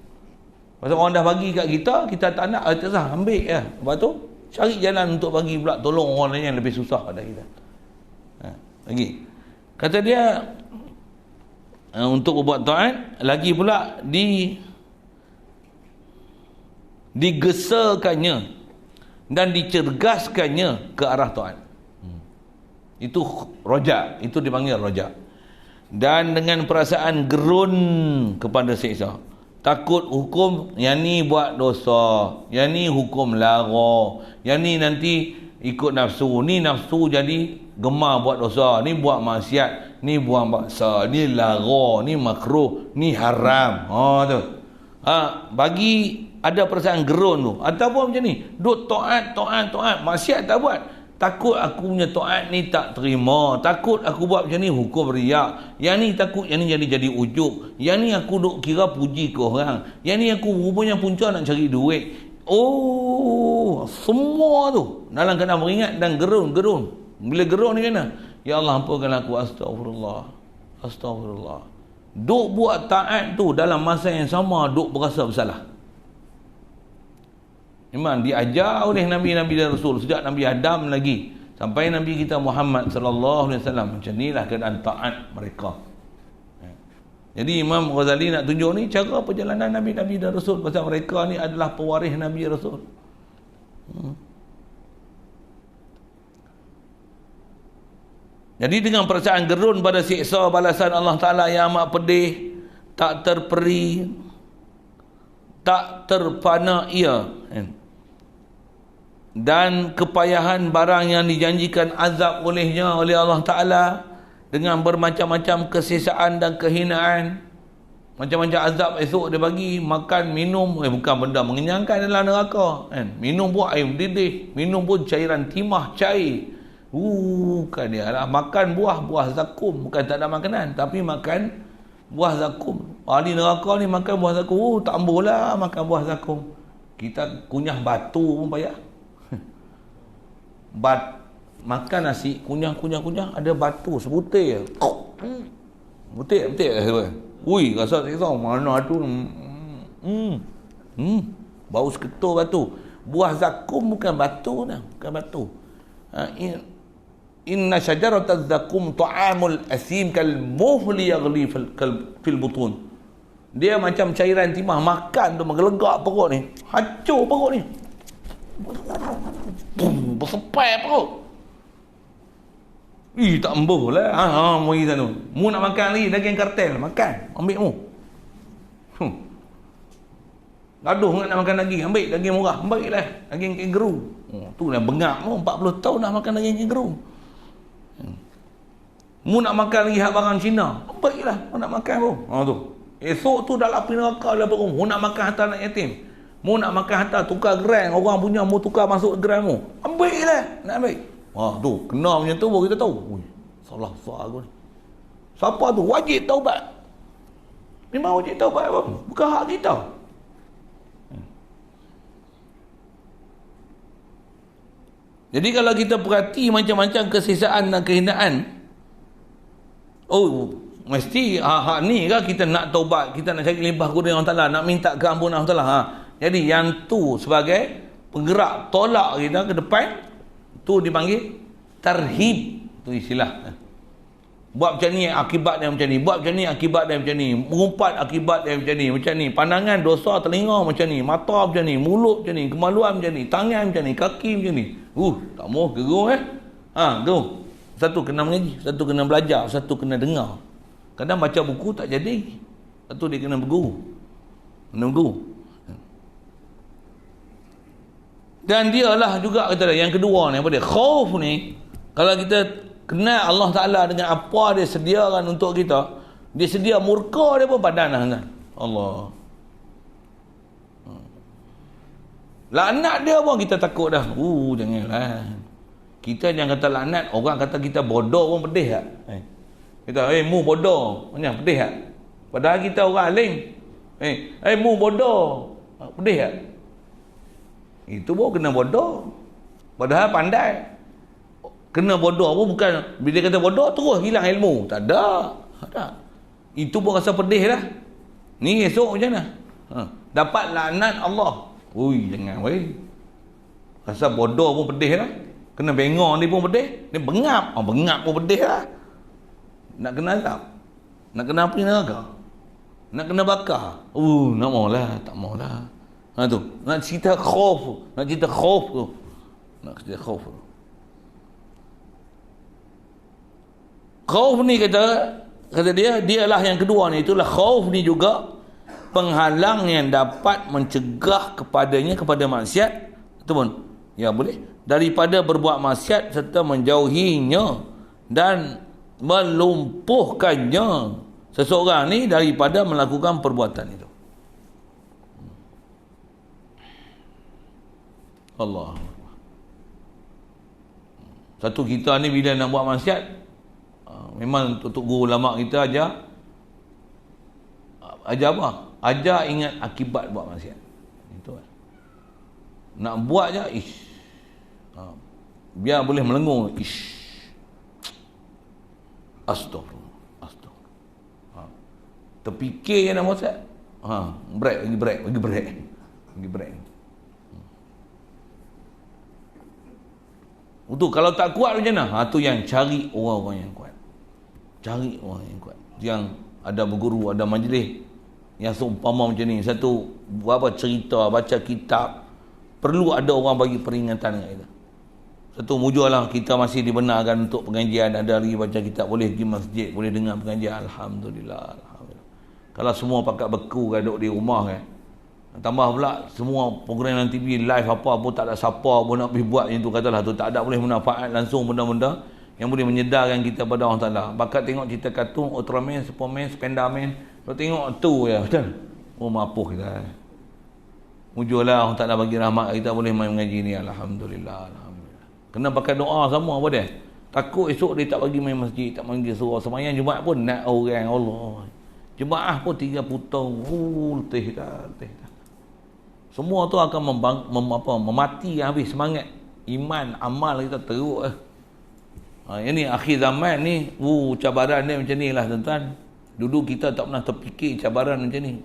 Pasal orang dah bagi kat kita, kita tak nak, tak sah, ambil ya. Lepas tu cari jalan untuk bagi pula, tolong orang lain yang lebih susah pada kita. Lagi kata dia, untuk berbuat taat, lagi pula digesakannya dan dicergaskannya ke arah taat. Itu rojak, itu dipanggil rojak. Dan dengan perasaan gerun kepada siksa, takut hukum, yang ni buat dosa, yang ni hukum lara, yang ni nanti ikut nafsu, ni nafsu jadi gemar buat dosa, ni buat maksiat, ni buang baksa, ni lara, ni makruh, ni haram. Tu. Bagi ada perasaan gerun tu. Ataupun macam ni, duk taat, maksiat tak buat. Takut aku punya taat ni tak terima, takut aku buat macam ni hukum riak, yang ni takut yang ni jadi ujub, yang ni aku duk kira puji ke orang, yang ni aku rupanya punca nak cari duit. Semua tu dalam keadaan beringat dan gerun. Bila gerun ni kena, ya Allah ampunkanlah aku, astagfirullah. Duk buat taat tu dalam masa yang sama duk berasa bersalah. Memang diajar oleh Nabi-Nabi dan Rasul sejak Nabi Adam lagi sampai Nabi kita Muhammad sallallahu alaihi wasallam. Macam inilah keadaan taat mereka. Jadi Imam Ghazali nak tunjuk ni cara perjalanan Nabi-Nabi dan Rasul, pasal mereka ni adalah pewaris Nabi Rasul. Jadi dengan perasaan gerun pada siksa balasan Allah Ta'ala yang amat pedih, tak terperi, tak terpana ia, dan kepayahan barang yang dijanjikan azab olehnya oleh Allah Ta'ala dengan bermacam-macam kesisaan dan kehinaan. Macam-macam azab esok dia bagi, makan, minum, bukan benda mengenyangkan dalam neraka, minum pun air mendidih, minum pun cairan timah cair. Bukan dia lah, makan buah zakum, bukan tak ada makanan, tapi makan buah zakum. Ahli neraka ni makan buah zakum, tak ambulah makan buah zakum. Kita kunyah batu pun payah. Makan nasi, kunyah, ada batu sebutir. Butir. Ui, rasa siksa. Mana tu? Bau seketul batu. Buah zakum bukan batu dah, bukan batu. Inna syajarataz zakum ta'amul asim kal muhli yaghli fil butun. Dia macam cairan timah, makan tu menggelegak perut ni, hancur perut ni. Bersepai perut. Tak embuh lah. Mari sana. Mu nak makan lagi daging kartel, makan. Ambil mu. Gaduh nak makan daging, ambil daging murah, ambil lah daging kangaroo. Tu dah bengak mu, 40 tahun nak makan daging kangaroo. Mu nak makan lagi hak barang Cina, ambil lah. Mu nak makan pun. Tu. Esok tu dalam api neraka dalam perut. Mu nak makan harta anak yatim. Mu nak makan harta tukar geran orang punya, mu tukar masuk geran mu. Ambil lah, nak ambil. Tu, kena macam tu baru kita tahu. Salah aku ni. Siapa tu? Wajib taubat. Memang wajib taubat apa? Bukan hak kita. Jadi kalau kita perhati macam-macam kesisaan dan kehinaan, mesti hak ni kan kita nak taubat, kita nak cari limpah kurnia Allah Ta'ala, nak minta keampunan Allah Ta'ala. Jadi yang tu sebagai penggerak tolak kita ke depan, tu dipanggil tarhib. Tu istilah. Buat macam ni akibat dia macam ni, buat macam ni akibat dia macam ni, mengumpat akibat dia macam ni, pandangan dosa telinga macam ni, mata macam ni, mulut macam ni, kemaluan macam ni, tangan macam ni, kaki macam ni. Tak mau gerung tu. Satu kena mengaji, satu kena belajar, satu kena dengar. Kadang baca buku tak jadi, satu dia kena berguru. Dan dialah juga kata dia, yang kedua ni apa dia? Khauf ni, kalau kita kenal Allah Ta'ala dengan apa dia sediakan untuk kita, dia sedia murka dia pun padan lah. Allah. Laknat dia pun kita takut dah. Janganlah. Kita jangan kata laknat, orang kata kita bodoh pun pedih tak? Kita, mu bodoh. Macam pedih tak? Padahal kita orang alim. Mu bodoh. Pedih tak? Itu pun kena bodoh. Padahal pandai. Kena bodoh pun bukan, bila kata bodoh terus hilang ilmu. Tak ada. Itu pun rasa pedih lah. Ni esok macam mana? Dapat laknat Allah. Jangan weh. Rasa bodoh pun pedih lah. Kena bengong ni pun pedih. Ni bengap. Bengap pun pedih lah. Nak kena azab. Nak kena api neraka. Nak kena bakar. Nak maulah. Tak maulah. Tu. Nak cerita khauf. Nak cerita khauf tu. Khauf ni kata dia, dialah yang kedua ni. Itulah khauf ni juga penghalang yang dapat mencegah kepadanya kepada maksiat. Betul? Ya, boleh. Daripada berbuat maksiat serta menjauhinya dan melumpuhkannya seseorang ni daripada melakukan perbuatan itu. Allah. Satu kita ni bila nak buat maksiat, memang untuk guru ulama kita ajar apa? Ajar ingat akibat buat maksiat. Itu kan. Nak buat je, biar boleh melengung, Astaghfirullah. Terfikir yang nak maksiat, bagi break. Itu kalau tak kuat macam mana? Tu yang cari orang-orang yang kuat. Yang ada berguru, ada majlis yang seumpama macam ni. Satu cerita, baca kitab, perlu ada orang bagi peringatan dengan kita. Satu mujurlah kita masih dibenarkan untuk pengajian, ada lagi baca kitab, boleh pergi masjid, boleh dengar pengajian. Alhamdulillah. Kalau semua pakat beku duduk di rumah kan, tambah pula semua program TV live apa pun tak ada siapa pun nak pergi buat macam tu, katalah tu tak ada boleh manfaat langsung benda-benda yang boleh menyedarkan kita pada Allah Ta'ala. Bakat tengok cerita kartun Ultraman, Superman, Spenderman, kalau tengok tu ya, betul? Mapuh kita. Mujurlah Allah Ta'ala bagi rahmat kita boleh main mengaji ni. Alhamdulillah. Kena pakai doa sama apa dia. Takut esok dia tak bagi main masjid, tak bagi surau. Semayang Jumaat pun nak orang Allah. Jemaah pun 3 putau. Letih dah. Semua tu akan memati habis semangat. Iman, amal kita teruk. Ini akhir zaman ni, cabaran dia macam ni lah tuan-tuan. Dulu kita tak pernah terfikir cabaran macam ni.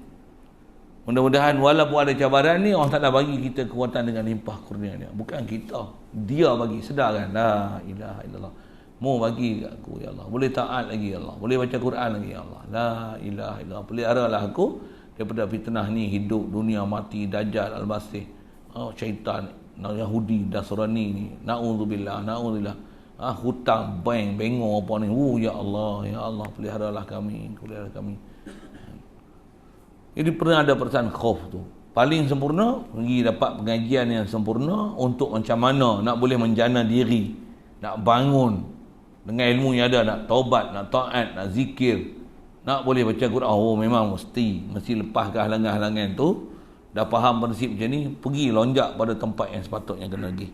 Mudah-mudahan walaupun ada cabaran ni, Allah Ta'ala bagi kita kekuatan dengan limpah kurnia dia. Bukan kita. Dia bagi. Sedar kan? La ilaha illallah. Mu bagi kat aku, ya Allah. Boleh taat lagi, ya Allah. Boleh baca Quran lagi, ya Allah. La ilaha illallah. Peliharalah aku daripada fitnah ni, hidup, dunia, mati, Dajjal, Al-Masih, syaitan, Yahudi, Nasrani ni. Na'udzubillah. Hutang, bank, bengong apa ni. Ya Allah. Peliharalah kami. Jadi pernah ada perasaan khauf tu. Paling sempurna, pergi dapat pengajian yang sempurna untuk macam mana nak boleh menjana diri, nak bangun dengan ilmu yang ada, nak taubat, nak taat, nak zikir, nak boleh baca Quran. Memang mesti lepas ke halangan-halangan tu, dah faham prinsip macam ni, pergi lonjak pada tempat yang sepatutnya kena pergi.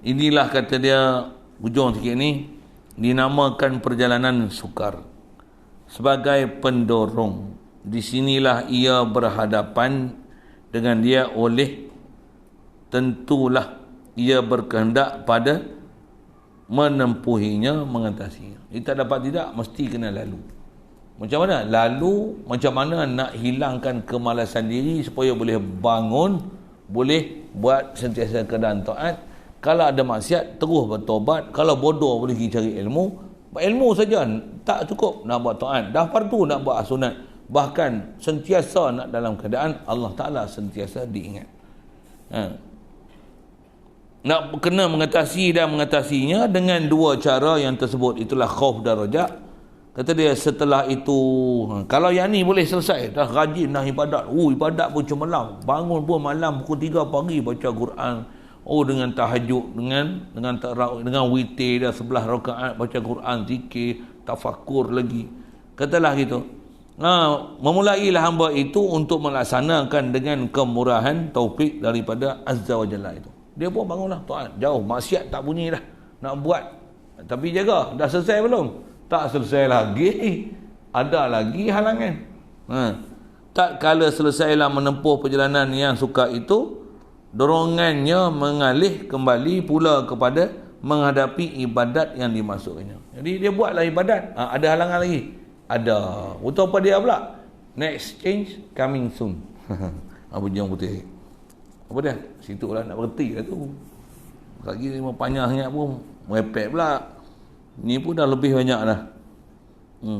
Inilah kata dia, hujung sikit ni, dinamakan perjalanan sukar sebagai pendorong. Di sinilah ia berhadapan dengan dia, oleh tentulah ia berkehendak pada menempuhinya, mengatasinya. Kita dapat tidak, mesti kena lalu. Macam mana? Lalu macam mana nak hilangkan kemalasan diri supaya boleh bangun, boleh buat sentiasa keadaan taat. Kalau ada maksiat, terus bertobat. Kalau bodoh, boleh pergi cari ilmu. Ilmu saja tak cukup nak buat taat. Dah fardu nak buat sunat. Bahkan sentiasa nak dalam keadaan Allah Ta'ala sentiasa diingat. Nak kena mengatasi dan mengatasinya dengan 2 cara yang tersebut. Itulah khauf dan raja. Kata dia setelah itu, kalau yang ni boleh selesai, dah rajin dah ibadat. Ibadat pun cemerlang. Bangun pun malam pukul 3 pagi baca Quran. Oh, dengan tahajud, dengan tarawih, dengan witir dah 11 rakaat baca Quran, zikir, tafakur lagi. Katalah gitu. Memulailah hamba itu untuk melaksanakan dengan kemurahan taufik daripada Azza wa Jalla itu. Dia pun bangunlah taat. Jauh maksiat tak bunyi dah. Nak buat. Tapi jaga, dah selesai belum? Tak selesai lagi. Ada lagi halangan. Tak kala selesailah menempuh perjalanan yang suka itu, dorongannya mengalih kembali pula kepada menghadapi ibadat yang dimasukkannya. Jadi dia buatlah ibadat. Ada halangan lagi. Ada. Betul apa dia pula? Next change coming soon. Bunyi yang putih. Apa dia? Situ lah nak berhenti lah tu. Lagi panjang sangat pun merepek pula. Ni pun dah lebih banyak dah.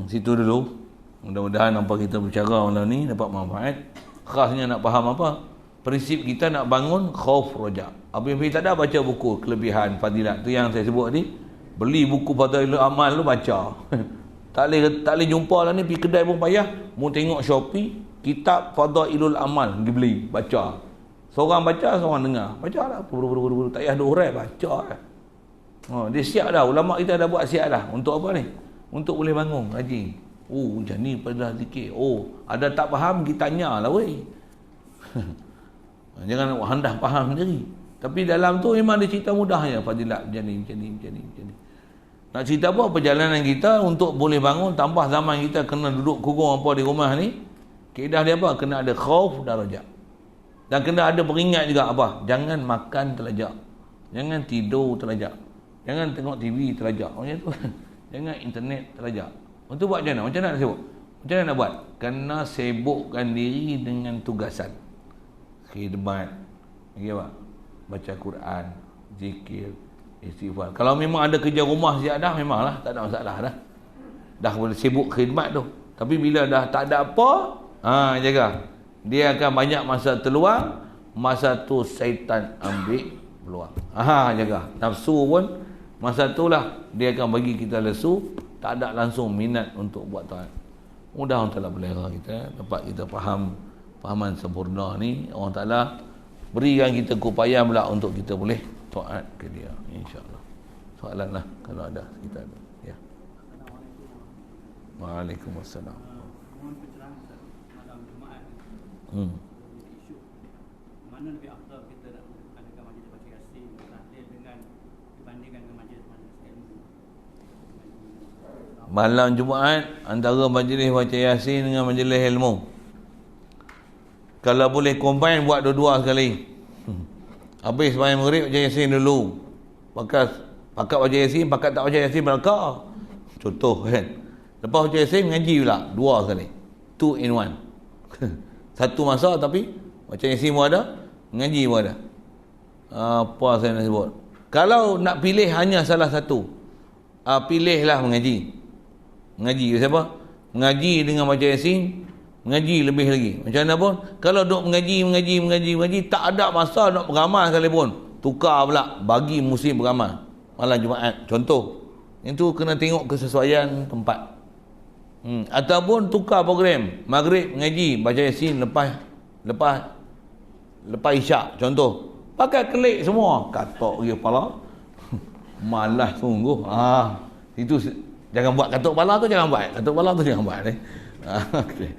Situ dulu. Mudah-mudahan apa kita bercara malam ni dapat manfaat. Khasnya nak faham apa? Prinsip kita nak bangun khauf roja. Apa yang tak ada baca buku kelebihan fadilat tu yang saya sebut ni. Beli buku Fadailul Amal tu baca. tak boleh jumpa lah ni, pergi kedai pun payah. Mau tengok Shopee, kitab Fadailul Amal dibeli, baca. Seorang baca, seorang dengar. Baca lah. Tak payah ada orang baca lah. Dia siap dah. Ulama kita dah buat siap dah. Untuk apa ni? Untuk boleh bangun ngaji. Macam ni pada zikir. Ada tak faham, kita tanya lah weh. Jangan hendak faham sendiri. Tapi dalam tu memang dia cerita mudah ya, fadilat macam ni. Nak cerita apa? Perjalanan kita untuk boleh bangun, tambah zaman kita kena duduk kurung apa di rumah ni. Kaedah dia apa? Kena ada khauf dan raja. Dan kena ada peringat juga apa? Jangan makan terlajak. Jangan tidur terlajak. Jangan tengok TV terlajak. Macam tu. Jangan internet terlajak. Untuk buat macam mana? Macam mana nak sibuk? Macam mana nak buat? Kena sibukkan diri dengan tugasan. Khidmat, baca Quran, zikir, istighfar. Kalau memang ada kerja rumah siap dah, memanglah tak ada masalah dah. Dah boleh sibuk khidmat tu. Tapi bila dah tak ada apa, jaga. Dia akan banyak masa terluang, masa tu syaitan ambil peluang. Jaga. Nafsu pun masa itulah dia akan bagi kita lesu, tak ada langsung minat untuk buat taat. Mudah Allah Ta'ala pelihara kita, dapat kita faham fahaman sempurna ni. Allah Ta'ala berikan kita keupayaan pula untuk kita boleh taat ke dia, insyaAllah. Soalan lah kalau ada kita ada. Ya. Waalaikumsalam. Mana lebih afdal kita nak adakan majlis baca Yasin tahlil dengan dibandingkan dengan majlis-majlis ilmu? Malam Jumaat antara majlis baca Yasin dengan majlis ilmu. Kalau boleh combine, buat dua-dua sekali. Habis sembahyang maghrib baca Yasin dulu. Pakat baca Yasin, pakat tak baca Yasin belakang. Contoh kan. Lepas baca Yasin mengaji pula dua sekali. 2 in 1. Satu masa tapi baca Yasin pun ada, mengaji pun ada. Apa saya nak sebut? Kalau nak pilih hanya salah satu, pilihlah mengaji. Mengaji siapa? Mengaji dengan baca Yasin. Mengaji lebih lagi. Macam mana pun, kalau duk mengaji, tak ada masa nak beramal sekalipun. Tukar pula, bagi musim beramal. Malam Jumaat, contoh. Itu kena tengok kesesuaian tempat. Ataupun tukar program. Maghrib mengaji, baca Yasin lepas Isyak, contoh. Pakai kelik semua. Katok pergi kepala. Malas sungguh. Itu jangan buat katok kepala tu, jangan buat. Katok kepala tu jangan buat. Okay.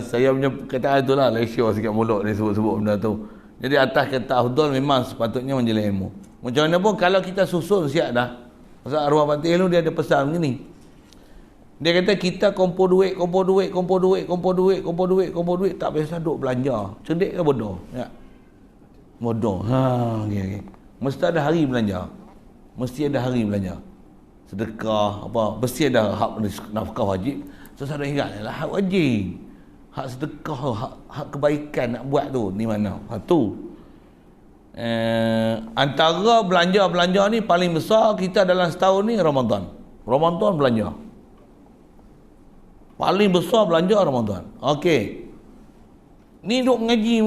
Saya punya kataan tu lah, lesyur sikit mulut ni sebut-sebut benda tu. Jadi atas kata afdal memang sepatutnya menjelaskan ilmu. Macam mana pun kalau kita susun siap dah. Pasal arwah Fatih tu dia ada pesan begini. Dia kata kita kumpul duit, tak biasa duk belanja. Cerdik ke bodoh? Ya. Bodoh. Okay. Mesti ada hari belanja. Sedekah apa, mesti ada hak nafkah wajib. Saya dah ingat lah, hak wajib, hak sedekah, hak kebaikan nak buat tu ni mana? Satu, antara belanja ni paling besar kita dalam setahun ni Ramadan belanja paling besar, belanja Ramadan. Okey, ni duk mengaji,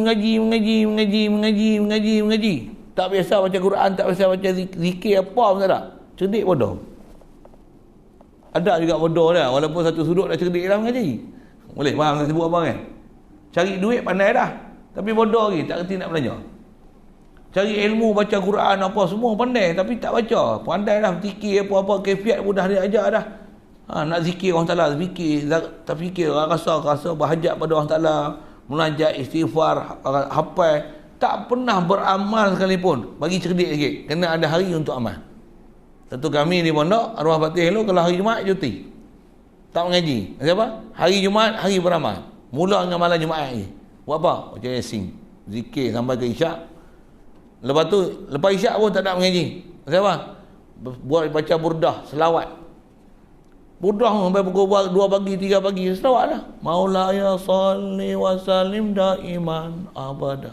tak biasa baca Quran, tak biasa baca zikir apa pun tak ada. Cerdik bodoh. Ada juga bodoh dah, walaupun satu sudut dah cerdik dah mengaji. Boleh faham saya sebut apa kan? Cari duit pandai dah, tapi bodoh lagi, tak kerti nak belanja. Cari ilmu, baca Quran apa semua pandai tapi tak baca. Pandai dah fikir apa-apa kaifiat pun dah dia ajar dah. Nak zikir Allah Taala, zikir, tak fikir, rasa berhajat pada Allah Taala, munajat, istighfar, hafal, tak pernah beramal sekalipun. Bagi cerdik sikit, kena ada hari untuk amal. Tentu kami di pondok arwah Fatih lu kalau hari Jumaat cuti. Tak mengaji. Siapa? Hari Jumaat hari beramal. Mula dengan malam Jumaat ni. Buat apa? Baca Yasin, zikir sampai ke Isyak. Lepas tu, lepas Isyak pun tak nak mengaji. Siapa? Buat baca burdah, selawat. Burdah sampai pukul 2 pagi, 3 pagi, selawat lah. Maulaya salli wa sallim daiman abada.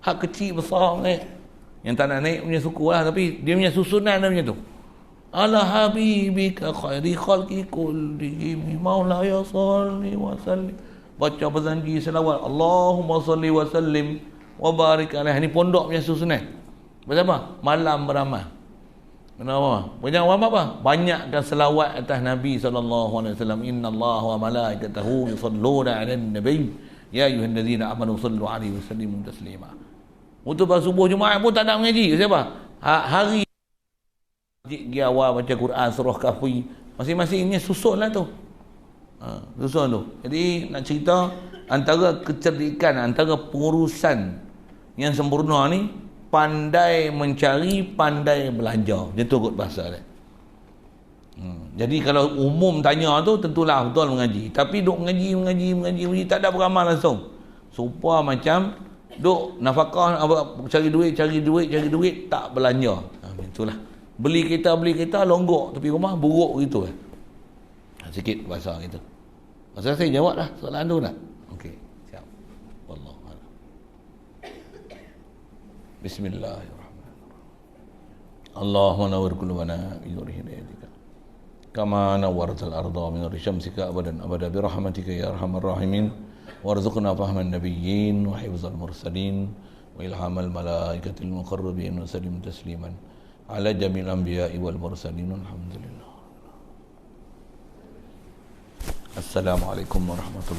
Hak kecil besar naik. Yang tak nak naik punya suku lah, tapi dia punya susunan dia punya tu. Ala habibika khairi khalqi kullihim maulaya salli wa sallim. Baca berjanji selawat. Allahumma salli wa sallim wa barik alaih. Ni pondok punya susunan. Berapa? Malam beramal. Kenapa? Banyak apa? Banyakkan selawat atas Nabi SAW. Inna Allah wa malaikatahu yusalluna ala nabi. Ya ayyuhallazina amanu sallu alaihi wa sallimu taslima. Untuk subuh Jumaat pun tak nak mengaji. Siapa? Hari pergi awal baca Quran surah Kahfi. Masing-masingnya susun lah tu. Susun tu. Jadi nak cerita antara kecerdikan, antara pengurusan yang sempurna ni, pandai mencari, pandai belanja. Dia tu kot bahasa dia. Jadi kalau umum tanya tu, tentulah betul mengaji. Tapi duk mengaji, tak ada beramal langsung. Supaya macam duk nafkah, cari duit, tak belanja. Itulah. Beli kereta longgok tepi rumah, buruk gitu. Sikit bahasa gitu. Masa saya jawab lah soalan tu nak. Okey, siap. Wallahu a'lam. Bismillahirrahmanirrahim. Allahumma nawwir qulubana bi nuri hidayatika. Kama nawwartal arda min nuri syamsika abadan abada bi rahmatika ya arhamar rahimin. Warzuqna fahman nabiyyin wa hifzal mursalin wa ilhamal malaikatil muqarrabin wa sallim tasliman ala jamil anbiya'i wal mursalin. Alhamdulillah. Assalamualaikum warahmatullahi wabarakatuh.